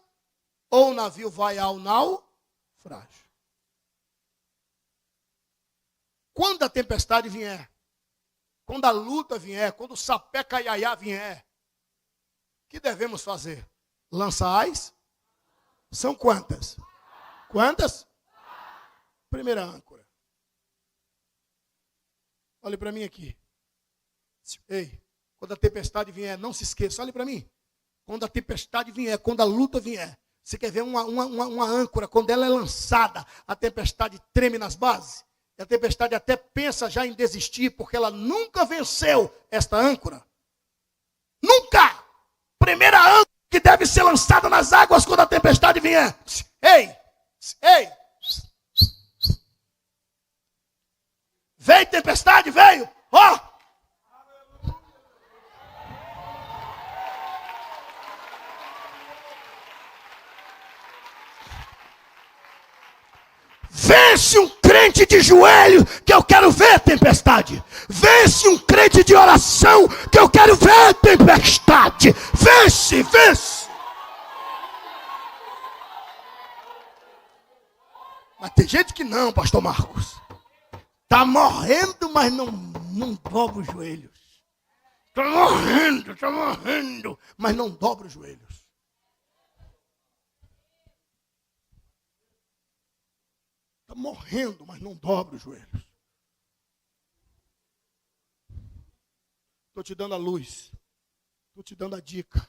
ou o navio vai ao naufrágio. Quando a tempestade vier, quando a luta vier, quando o sapé caiaiá vier, o que devemos fazer? Lançais? São quantas? Quantas? Primeira âncora. Olhe para mim aqui. Ei, quando a tempestade vier, não se esqueça, olhe para mim. Quando a tempestade vier, quando a luta vier, você quer ver uma âncora, quando ela é lançada, a tempestade treme nas bases. E a tempestade até pensa já em desistir, porque ela nunca venceu esta âncora. Nunca! Primeira âncora que deve ser lançada nas águas quando a tempestade vier. Ei! Ei! Veio tempestade, veio! Ó! Vence um crente de joelho, que eu quero ver tempestade. Vence um crente de oração, que eu quero ver tempestade. Vence, vence. Mas tem gente que não, pastor Marcos. Está morrendo, mas não dobra os joelhos. Está morrendo, mas não dobra os joelhos. Está morrendo, mas não dobra os joelhos. Estou te dando a luz. Estou te dando a dica.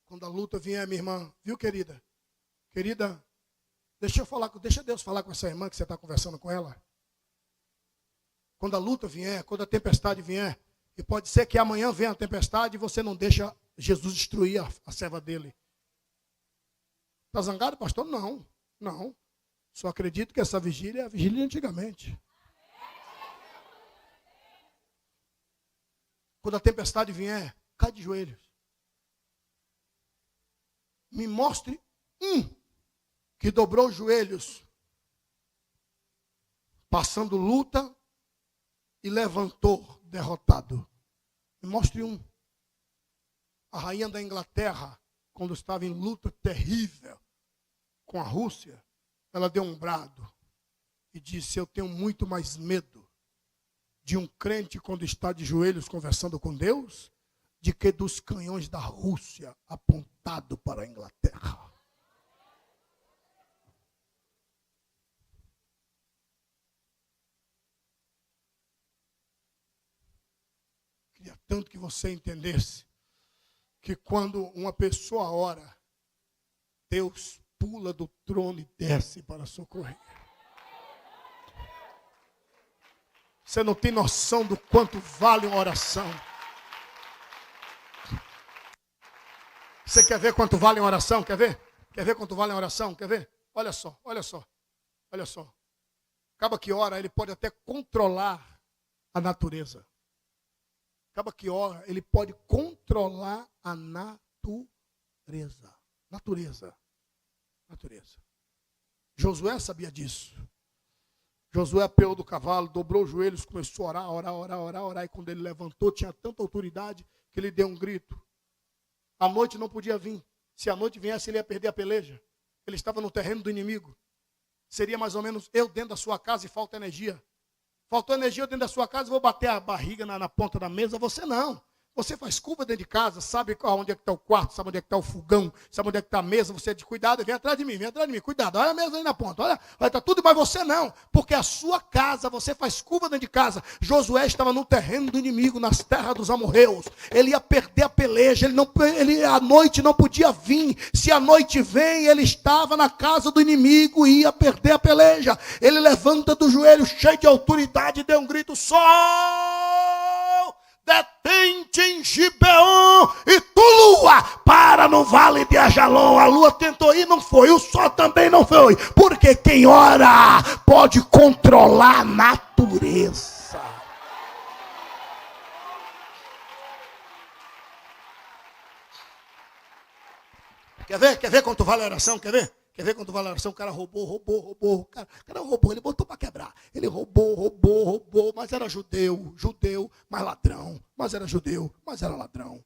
Quando a luta vier, minha irmã, viu, querida? Querida, deixa Deus falar com essa irmã que você está conversando com ela. Quando a luta vier, quando a tempestade vier, e pode ser que amanhã venha a tempestade e você não deixa Jesus destruir a serva dele. Está zangado, pastor? Não. Só acredito que essa vigília é a vigília de antigamente. Quando a tempestade vier, cai de joelhos. Me mostre um que dobrou os joelhos, passando luta e levantou derrotado. Me mostre um. A rainha da Inglaterra, quando estava em luta terrível com a Rússia, ela deu um brado e disse: eu tenho muito mais medo de um crente quando está de joelhos conversando com Deus, de que dos canhões da Rússia apontado para a Inglaterra. tanto que você entendesse que quando uma pessoa ora, Deus pula do trono e desce para socorrer. Você não tem noção do quanto vale uma oração. Você quer ver quanto vale uma oração? Quer ver? Quer ver quanto vale uma oração? Quer ver? Olha só, olha só, olha só. Acaba que ora, ele pode até controlar a natureza. Acaba que ora, ele pode controlar a natureza. Natureza. Josué sabia disso. Josué apeou do cavalo, dobrou os joelhos, começou a orar. E quando ele levantou, tinha tanta autoridade que ele deu um grito. A noite não podia vir. Se a noite viesse, ele ia perder a peleja. Ele estava no terreno do inimigo. Seria mais ou menos eu dentro da sua casa e falta energia. Faltou energia dentro da sua casa, vou bater a barriga na ponta da mesa. Você não. Você faz curva dentro de casa, sabe onde é que está o quarto, sabe onde é que está o fogão, sabe onde é que está a mesa, você é de cuidado, vem atrás de mim, cuidado, olha a mesa aí na ponta, olha, está tudo, mas você não, porque a sua casa, você faz curva dentro de casa. Josué estava no terreno do inimigo, nas terras dos amorreus, ele ia perder a peleja, a noite não podia vir, se a noite vem, ele estava na casa do inimigo e ia perder a peleja. Ele levanta do joelho, cheio de autoridade, e deu um grito: sol, detente em Gibeon, e tu, lua, para no vale de Ajalon. A lua tentou ir, não foi. O sol também não foi. Porque quem ora pode controlar a natureza. Quer ver quanto vale a oração? Quer ver quanto vale a oração? O cara roubou. O cara não roubou, ele botou para quebrar. Ele roubou, mas era judeu, mas ladrão. Mas era judeu, mas era ladrão.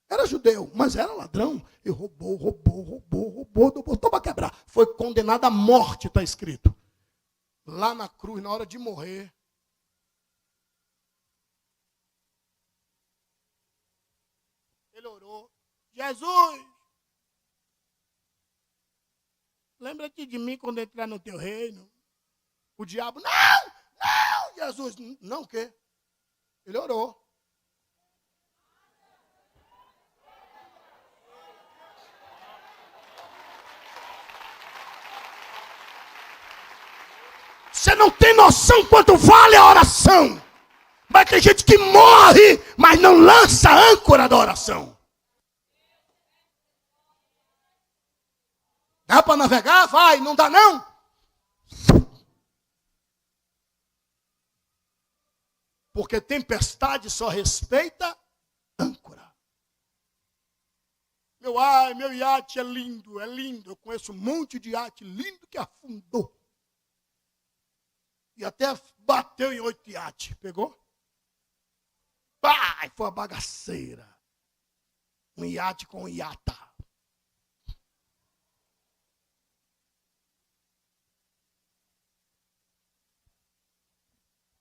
Era judeu, mas era ladrão. E roubou, botou para quebrar. Foi condenado à morte, está escrito. Lá na cruz, na hora de morrer. Ele orou: Jesus, lembra-te de mim quando entrar no teu reino. O diabo: não, Jesus, não o quê? Ele orou. Você não tem noção quanto vale a oração. Mas tem gente que morre, mas não lança a âncora da oração. Dá para navegar? Vai, não dá não? Porque tempestade só respeita âncora. Meu iate é lindo. Eu conheço um monte de iate lindo que afundou. E até bateu em 8 iates. Pegou? Pai, foi uma bagaceira. Um iate com um iata.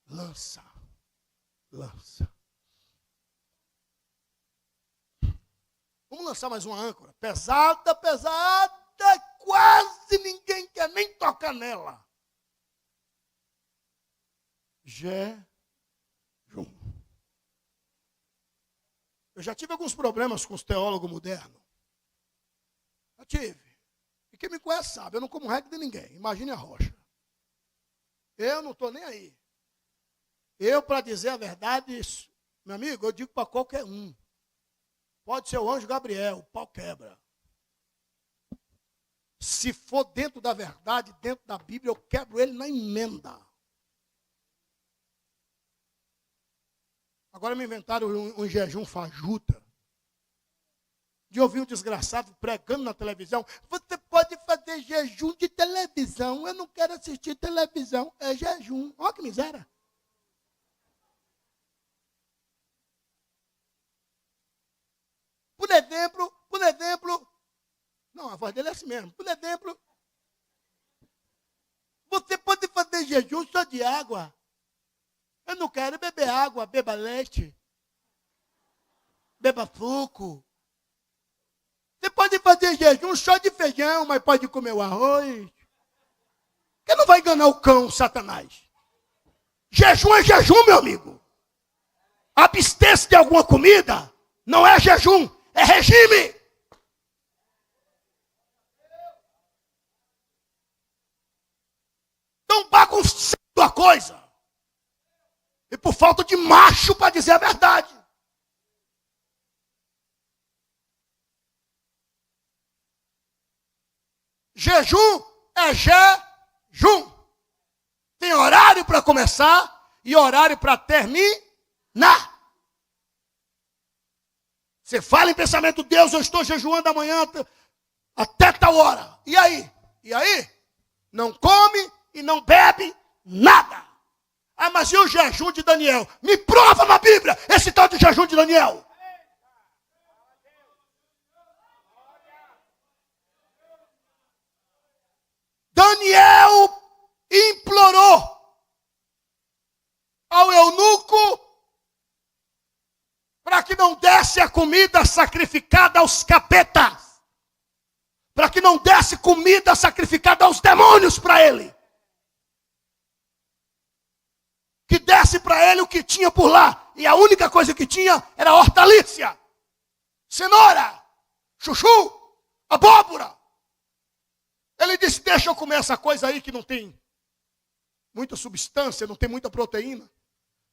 Lança. Vamos lançar mais uma âncora. Pesada, quase ninguém quer nem tocar nela. Jejum. Eu já tive alguns problemas com os teólogos modernos. Já tive. E quem me conhece sabe, eu não como regra de ninguém. Imagine a Rocha. Eu não estou nem aí. Eu, para dizer a verdade, meu amigo, eu digo para qualquer um. Pode ser o anjo Gabriel, o pau quebra. Se for dentro da verdade, dentro da Bíblia, eu quebro ele na emenda. Agora me inventaram um jejum fajuta. De ouvir um desgraçado pregando na televisão. Você pode fazer jejum de televisão. Eu não quero assistir televisão. É jejum. Olha que miséria. Por exemplo, não, a voz dele é assim mesmo. Por exemplo, você pode fazer jejum só de água. Eu não quero beber água, beba leite, beba suco. Você pode fazer jejum só de feijão, mas pode comer o arroz. Porque não vai enganar o cão, Satanás. Jejum é jejum, meu amigo. abster-se de alguma comida não é jejum, é regime. Estão bagunçando a coisa. E por falta de macho para dizer a verdade. Jejum é jejum. Tem horário para começar e horário para terminar. Você fala em pensamento, Deus, eu estou jejuando amanhã até tal hora. E aí? E aí? Não come e não bebe nada. Ah, mas e o jejum de Daniel? Me prova na Bíblia esse tal de jejum de Daniel. Daniel implorou ao eunuco para que não desse a comida sacrificada aos capetas, para que não desse comida sacrificada aos demônios para ele, que desse para ele o que tinha por lá, e a única coisa que tinha era hortaliça, cenoura, chuchu, abóbora. Ele disse, deixa eu comer essa coisa aí que não tem muita substância, não tem muita proteína.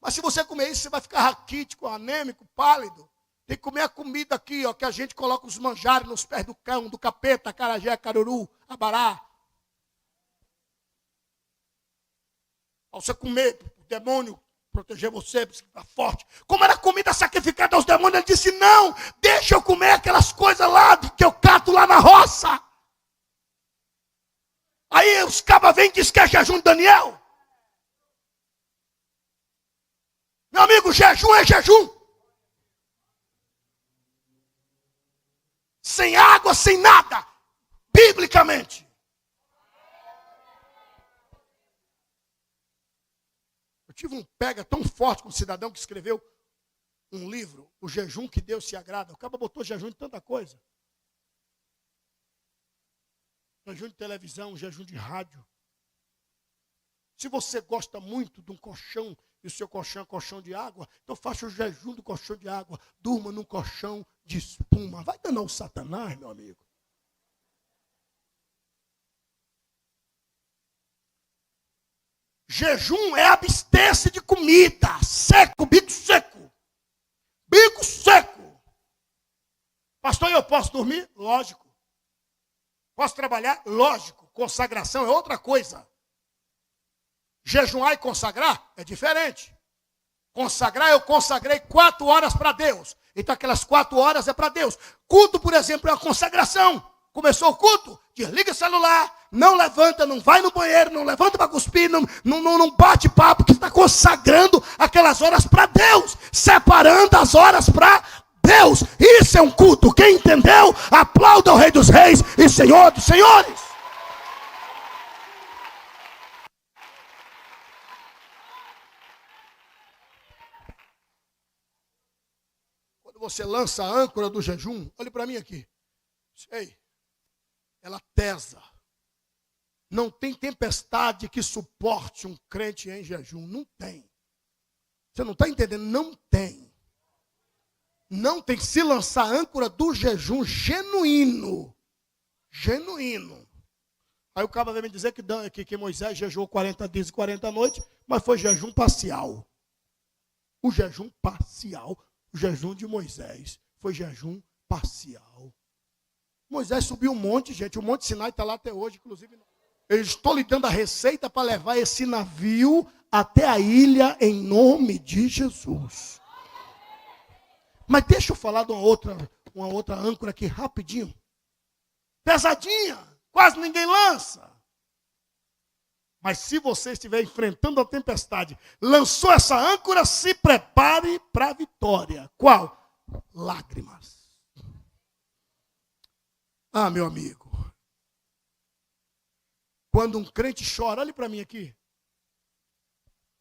Mas se você comer isso, você vai ficar raquítico, anêmico, pálido. Tem que comer a comida aqui, ó, que a gente coloca os manjares nos pés do cão, do capeta, acarajé, caruru, abará. Ao você comer, o demônio proteger você, você ficar forte. Como era comida sacrificada aos demônios, ele disse, não, deixa eu comer aquelas coisas lá que eu cato lá na roça. Aí os cabas vêm e dizem que é jejum de Daniel. Meu amigo, jejum é jejum. Sem água, sem nada. Biblicamente. Eu tive um pega tão forte com um cidadão que escreveu um livro, O Jejum que Deus se agrada. O cara botou jejum de tanta coisa. Jejum de televisão, jejum de rádio. Se você gosta muito de um colchão, e o seu colchão é colchão de água, então faça o jejum do colchão de água. Durma num colchão de espuma. Vai danar o Satanás, meu amigo. Jejum é abster-se de comida. Seco, bico seco. Bico seco. Pastor, eu posso dormir? Lógico. Posso trabalhar? Lógico. Consagração é outra coisa. Jejuar e consagrar é diferente. Consagrar, eu consagrei 4 horas para Deus. Então aquelas 4 horas é para Deus. Culto, por exemplo, é a consagração. Começou o culto, desliga o celular, não levanta, não vai no banheiro, não levanta para cuspir, não bate papo, que está consagrando aquelas horas para Deus. Separando as horas para Deus. Isso é um culto. Quem entendeu, aplauda o Rei dos Reis e Senhor dos Senhores. Quando você lança a âncora do jejum, olhe para mim aqui. Ei, ela pesa. Não tem tempestade que suporte um crente em jejum. Não tem. Você não está entendendo? Não tem. Não tem. Se lançar a âncora do jejum genuíno. Genuíno. Aí o cara vai me dizer que Moisés jejuou 40 dias e 40 noites, mas foi jejum parcial. O jejum parcial. O jejum de Moisés foi jejum parcial. Moisés subiu um monte, gente. O Monte Sinai está lá até hoje, inclusive. Eu estou lhe dando a receita para levar esse navio até a ilha em nome de Jesus. Mas deixa eu falar de uma outra âncora aqui rapidinho. Pesadinha, quase ninguém lança. Mas se você estiver enfrentando a tempestade, lançou essa âncora, se prepare para a vitória. Qual? Lágrimas. Ah, meu amigo. Quando um crente chora, olhe para mim aqui.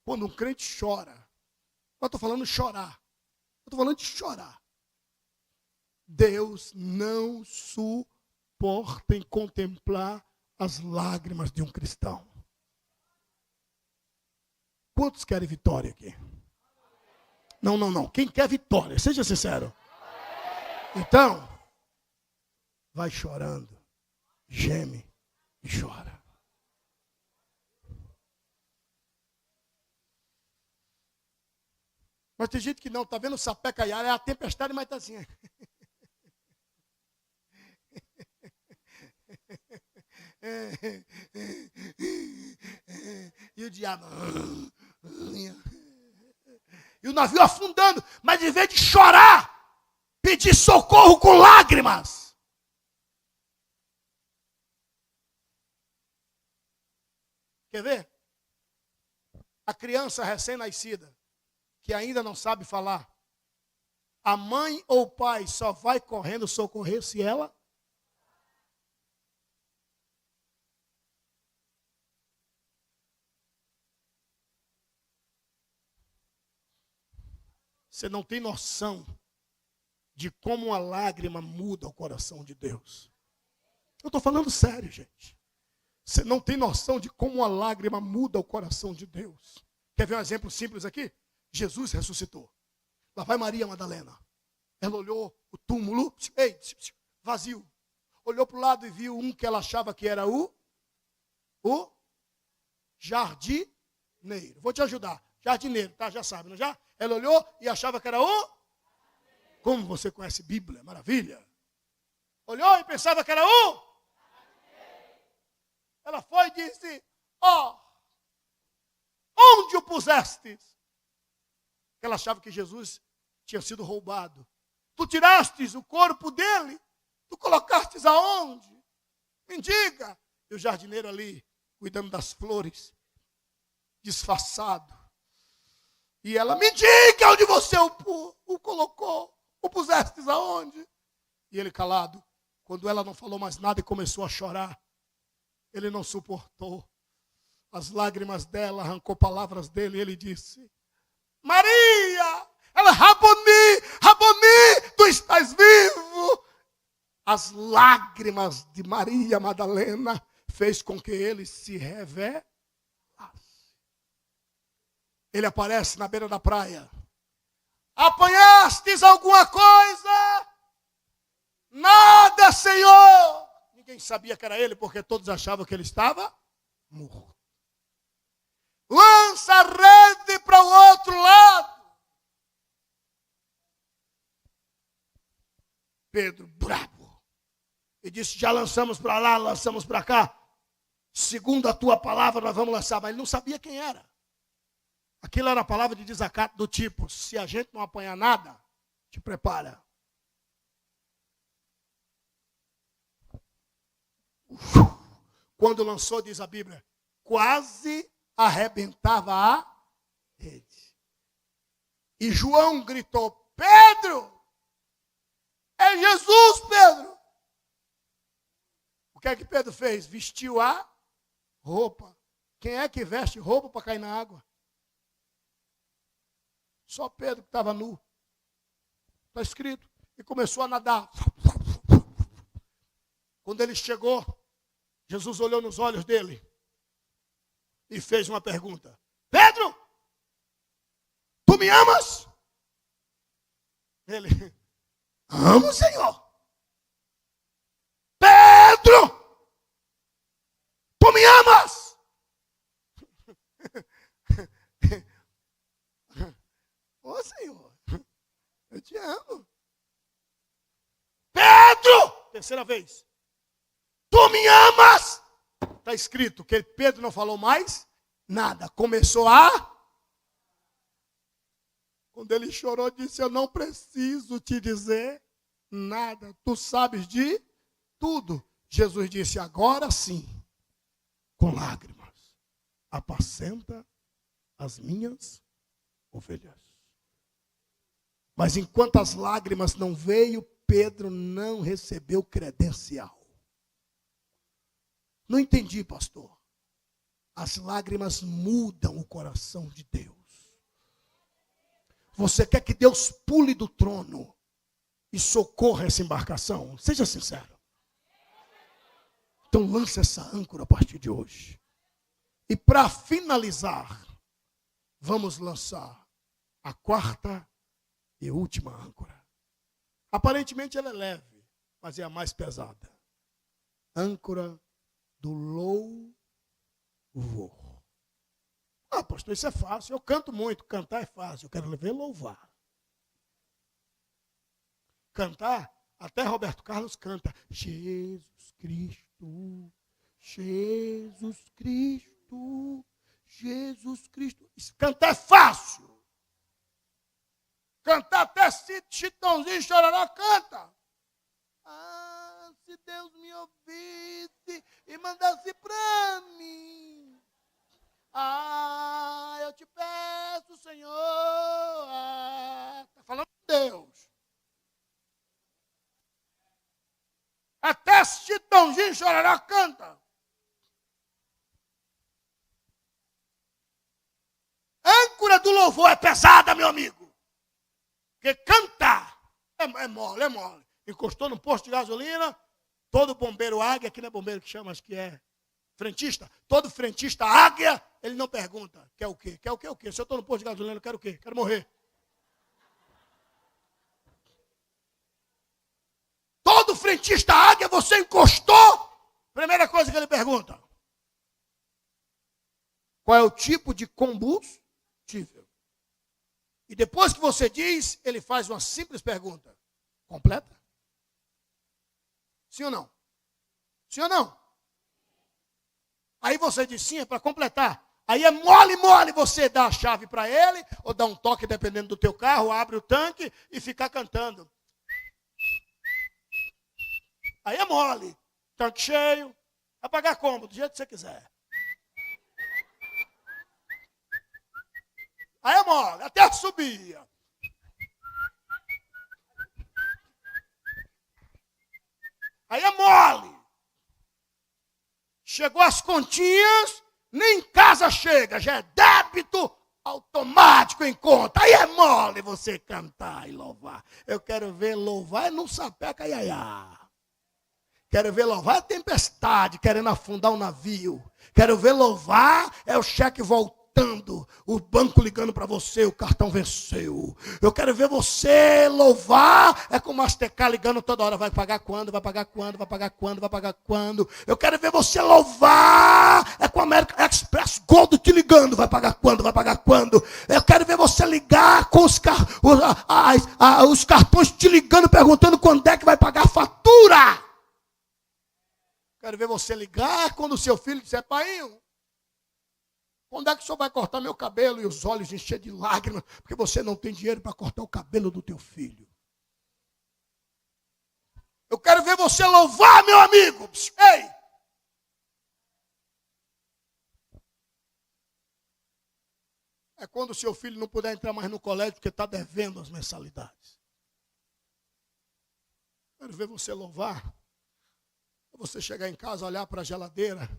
Quando um crente chora, eu estou falando de chorar. Eu estou falando de chorar. Deus não suporta em contemplar as lágrimas de um cristão. Quantos querem vitória aqui? Não. Quem quer vitória, seja sincero. Então, vai chorando, geme e chora. Mas tem gente que não, está vendo o sapé caiar, é a tempestade, mas está assim. E o diabo. E o navio afundando, mas em vez de chorar, pedir socorro com lágrimas. Quer ver? A criança recém-nascida, que ainda não sabe falar, a mãe ou o pai só vai correndo socorrer se ela... Você não tem noção de como uma lágrima muda o coração de Deus. Eu estou falando sério, gente. Você não tem noção de como uma lágrima muda o coração de Deus. Quer ver um exemplo simples aqui? Jesus ressuscitou. Lá vai Maria Madalena. Ela olhou o túmulo, vazio. Olhou para o lado e viu um que ela achava que era o jardineiro. Vou te ajudar. Jardineiro, tá? Já sabe, não já? Ela olhou e achava que era o... Como você conhece Bíblia, maravilha. Olhou e pensava que era o... Ela foi e disse, onde o pusestes? Ela achava que Jesus tinha sido roubado. Tu tirastes o corpo dele? Tu colocastes aonde? Me diga. E o jardineiro ali, cuidando das flores, disfarçado. E ela, me diga onde você o colocou. O pusestes aonde? E ele calado. Quando ela não falou mais nada e começou a chorar, ele não suportou. As lágrimas dela arrancou palavras dele e ele disse, Maria! Ela, Raboni, tu estás vivo! As lágrimas de Maria Madalena fez com que ele se revelasse. Ele aparece na beira da praia. Apanhastes alguma coisa? Nada, Senhor. Ninguém sabia que era ele, porque todos achavam que ele estava morto. Lança a rede para o outro lado. Pedro, bravo. E disse, já lançamos para lá, lançamos para cá. Segundo a tua palavra, nós vamos lançar. Mas ele não sabia quem era. Aquilo era a palavra de desacato do tipo, se a gente não apanhar nada, te prepara. Quando lançou, diz a Bíblia, quase arrebentava a rede. E João gritou, Pedro! É Jesus, Pedro! O que é que Pedro fez? Vestiu a roupa. Quem é que veste roupa para cair na água? Só Pedro que estava nu. Está escrito. E começou a nadar. Quando ele chegou, Jesus olhou nos olhos dele e fez uma pergunta. Pedro, tu me amas? Ele, amo, Senhor. Pedro, tu me amas? Ô, Senhor, eu te amo. Pedro, terceira vez. Tu me amas? Está escrito que Pedro não falou mais nada. Começou a... Quando ele chorou, disse, eu não preciso te dizer nada. Tu sabes de tudo. Jesus disse, agora sim, com lágrimas, apacenta as minhas ovelhas. Mas enquanto as lágrimas não veio, Pedro não recebeu credencial. Não entendi, pastor. As lágrimas mudam o coração de Deus. Você quer que Deus pule do trono e socorra essa embarcação? Seja sincero. Então lance essa âncora a partir de hoje. E para finalizar, vamos lançar a quarta e última âncora. Aparentemente ela é leve, mas é a mais pesada. Âncora do louvor. Ah, pastor, isso é fácil. Eu canto muito, cantar é fácil. Eu quero ver louvar. Cantar, até Roberto Carlos canta. Jesus Cristo, Jesus Cristo, Jesus Cristo. Cantar é fácil. Cantar até Chitãozinho Chororó canta. Ah, se Deus me ouvisse e mandasse para mim. Ah, eu te peço, Senhor. Está falando de Deus. Até Chitãozinho Chororó canta. Âncora do louvor é pesada, meu amigo. Porque cantar é mole, é mole. Encostou no posto de gasolina, todo bombeiro águia, aqui não é bombeiro que chama, acho que é frentista. Todo frentista águia, ele não pergunta, quer o quê? Quer o quê? O quê? Se eu estou no posto de gasolina, eu quero o quê? Quero morrer. Todo frentista águia, você encostou, primeira coisa que ele pergunta. Qual é o tipo de combustível? E depois que você diz, ele faz uma simples pergunta. Completa? Sim ou não? Sim ou não? Aí você diz sim, é para completar. Aí é mole você dar a chave para ele, ou dar um toque dependendo do teu carro, abre o tanque e ficar cantando. Aí é mole. Tanque cheio. Vai pagar como? Do jeito que você quiser. Aí é mole, até subia. Aí é mole. Chegou as continhas, nem em casa chega, já é débito automático em conta. Aí é mole você cantar e louvar. Eu quero ver louvar no sapeca iaiá. Quero ver louvar a tempestade, querendo afundar um navio. Quero ver louvar é o cheque voltando, o banco ligando para você, o cartão venceu. Eu quero ver você louvar, é com o Mastercard ligando toda hora. Vai pagar quando? Vai pagar quando? Vai pagar quando? Vai pagar quando? Eu quero ver você louvar, é com a American Express Gold te ligando. Vai pagar quando? Vai pagar quando? Eu quero ver você ligar com os cartões te ligando, perguntando quando é que vai pagar a fatura. Quero ver você ligar quando o seu filho disser, pai, quando é que o senhor vai cortar meu cabelo? E os olhos encher de lágrimas, porque você não tem dinheiro para cortar o cabelo do teu filho. Eu quero ver você louvar, meu amigo. Ei! É quando o seu filho não puder entrar mais no colégio, porque está devendo as mensalidades. Quero ver você louvar. Você chegar em casa, olhar para a geladeira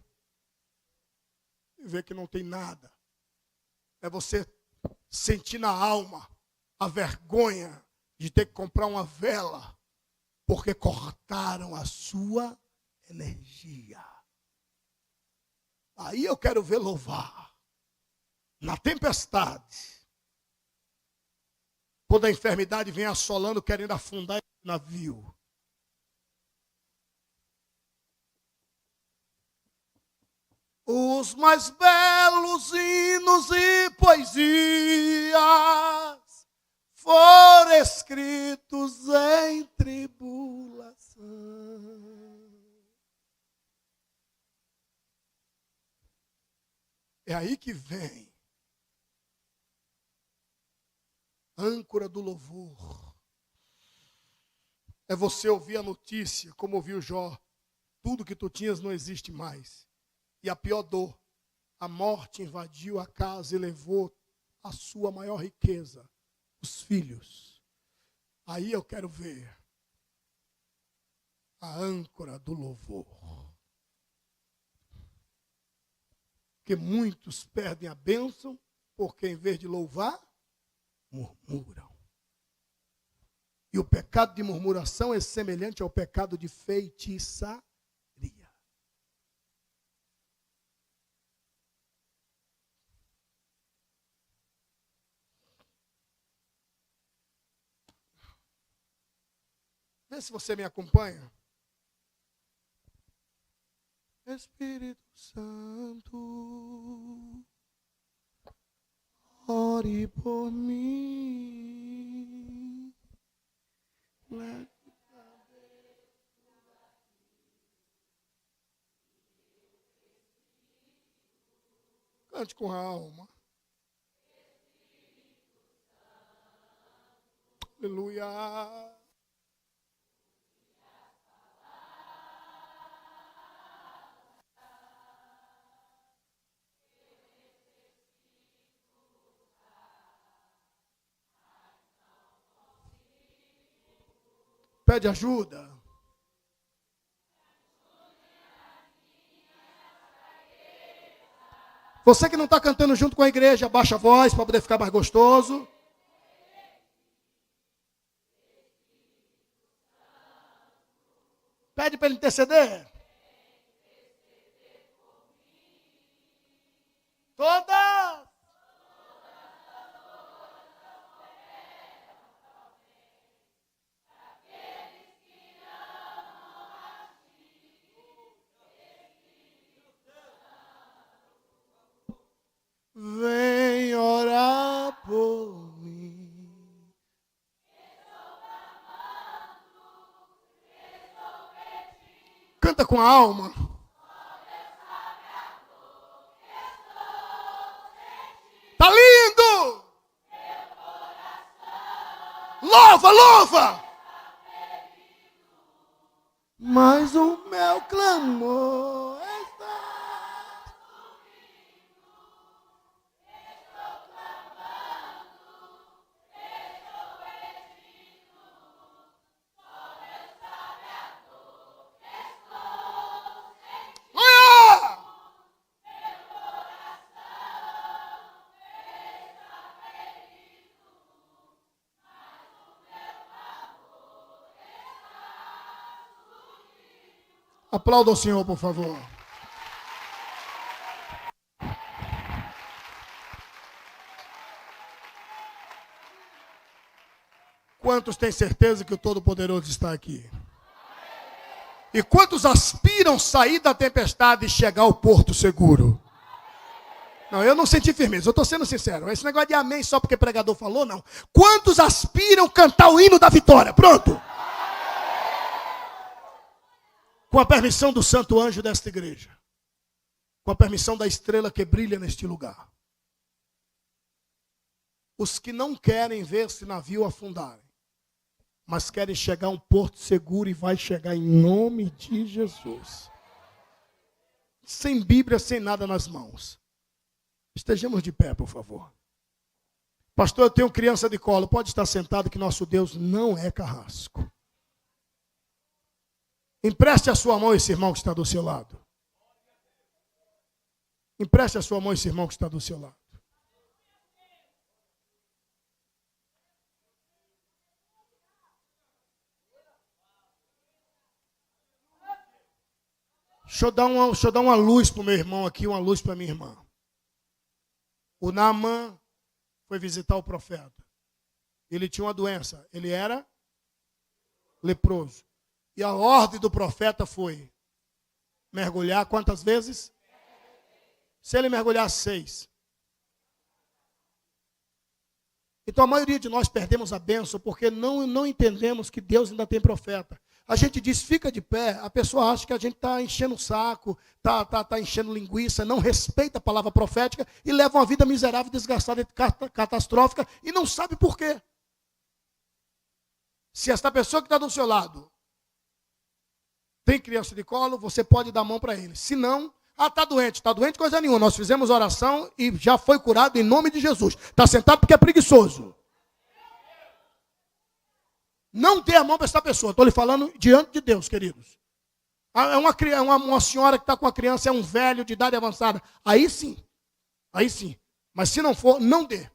e ver que não tem nada. É você sentir na alma a vergonha de ter que comprar uma vela porque cortaram a sua energia. Aí eu quero ver louvar. Na tempestade. Quando a enfermidade vem assolando, querendo afundar o navio. Os mais belos hinos e poesias foram escritos em tribulação. É aí que vem a âncora do louvor. É você ouvir a notícia, como ouviu Jó, tudo que tu tinhas não existe mais. E a pior dor, a morte invadiu a casa e levou a sua maior riqueza, os filhos. Aí eu quero ver a âncora do louvor. Porque muitos perdem a bênção, porque em vez de louvar, murmuram. E o pecado de murmuração é semelhante ao pecado de feitiçaria. Vê se você me acompanha. Espírito Santo, ore por mim. Cante com a alma. Aleluia. Pede ajuda. Você que não está cantando junto com a igreja, baixa a voz para poder ficar mais gostoso. Pede para ele interceder. Todas. Vem orar por mim. Canta com a alma. Tá lindo! Louva, louva! Mas o meu clamor está. Aplauda o Senhor, por favor. Quantos têm certeza que o Todo-Poderoso está aqui? E quantos aspiram sair da tempestade e chegar ao porto seguro? Não, eu não senti firmeza, eu estou sendo sincero. Esse negócio de amém só porque pregador falou, não. Quantos aspiram cantar o hino da vitória? Pronto. Com a permissão do santo anjo desta igreja. Com a permissão da estrela que brilha neste lugar. Os que não querem ver esse navio afundarem, mas querem chegar a um porto seguro e vai chegar em nome de Jesus. Sem Bíblia, sem nada nas mãos. Estejamos de pé, por favor. Pastor, eu tenho criança de colo. Pode estar sentado que nosso Deus não é carrasco. Empreste a sua mão a esse irmão que está do seu lado. Empreste a sua mão a esse irmão que está do seu lado. Deixa eu dar uma luz para o meu irmão aqui, uma luz para a minha irmã. O Naamã foi visitar o profeta. Ele tinha uma doença. Ele era leproso. E a ordem do profeta foi mergulhar quantas vezes? Se ele mergulhar 6. Então a maioria de nós perdemos a bênção porque não entendemos que Deus ainda tem profeta. A gente diz, fica de pé, a pessoa acha que a gente está enchendo o saco, tá enchendo linguiça, não respeita a palavra profética e leva uma vida miserável, desgastada, catastrófica e não sabe por quê. Se esta pessoa que está do seu lado tem criança de colo, você pode dar a mão para ele. Se não, está doente coisa nenhuma. Nós fizemos oração e já foi curado em nome de Jesus. Está sentado porque é preguiçoso. Não dê a mão para essa pessoa. Estou lhe falando diante de Deus, queridos. É uma senhora que está com a criança, é um velho de idade avançada. Aí sim. Mas se não for, não dê.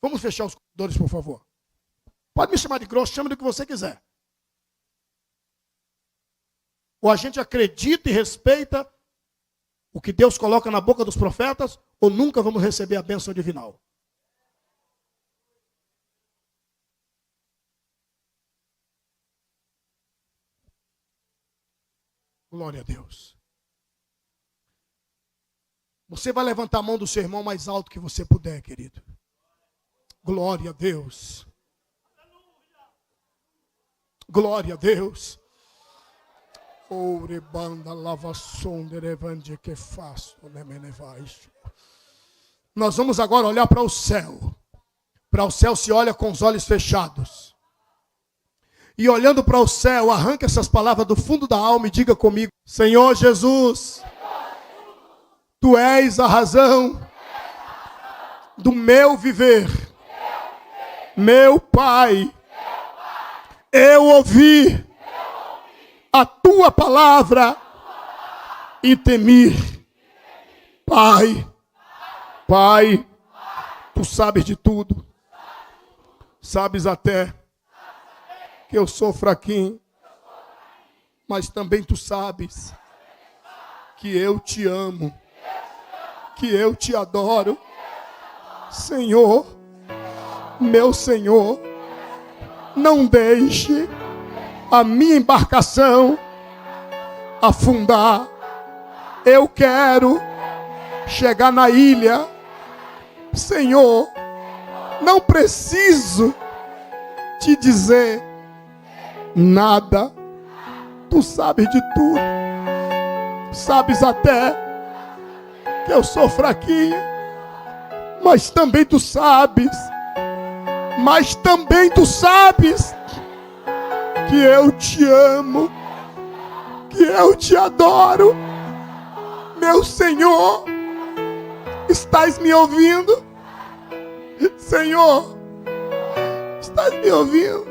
Vamos fechar os corredores, por favor. Pode me chamar de grosso, chame do que você quiser. Ou a gente acredita e respeita o que Deus coloca na boca dos profetas, ou nunca vamos receber a bênção divinal. Glória a Deus. Você vai levantar a mão do seu irmão mais alto que você puder, querido. Glória a Deus. Glória a Deus. Nós vamos agora olhar para o céu. Para o céu se olha com os olhos fechados. E olhando para o céu, arranque essas palavras do fundo da alma e diga comigo: Senhor Jesus, Tu és a razão do meu viver. Meu Pai, eu ouvi a Tua palavra e temi. Pai, Tu sabes de tudo. Sabes até que eu sou fraquinho, mas também Tu sabes que eu Te amo, que eu Te adoro. Senhor, meu Senhor, não deixe a minha embarcação afundar. Eu quero chegar na ilha. Senhor, não preciso Te dizer nada. Tu sabes de tudo. Sabes até que eu sou fraquinho, mas também Tu sabes. Mas também Tu sabes que eu Te amo, que eu Te adoro. Meu Senhor, estás me ouvindo? Senhor, estás me ouvindo?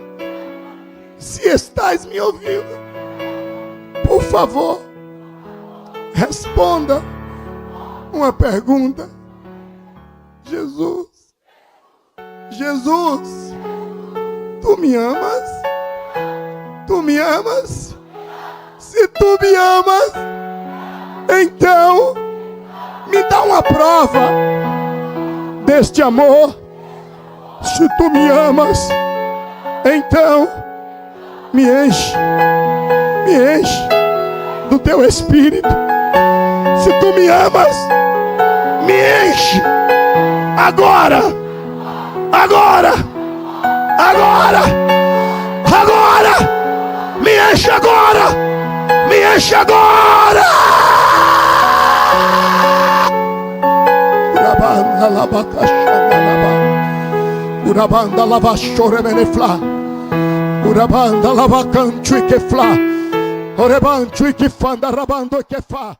Se estás me ouvindo, por favor, responda uma pergunta. Jesus, Tu me amas? Tu me amas? Se Tu me amas, então me dá uma prova deste amor. Se Tu me amas, então me enche do Teu Espírito. Se Tu me amas, me enche agora, me enche agora. Urabanda lava chore menefla. Urabanda lava cantu que fla. Orebantu que fanda rabando que fa.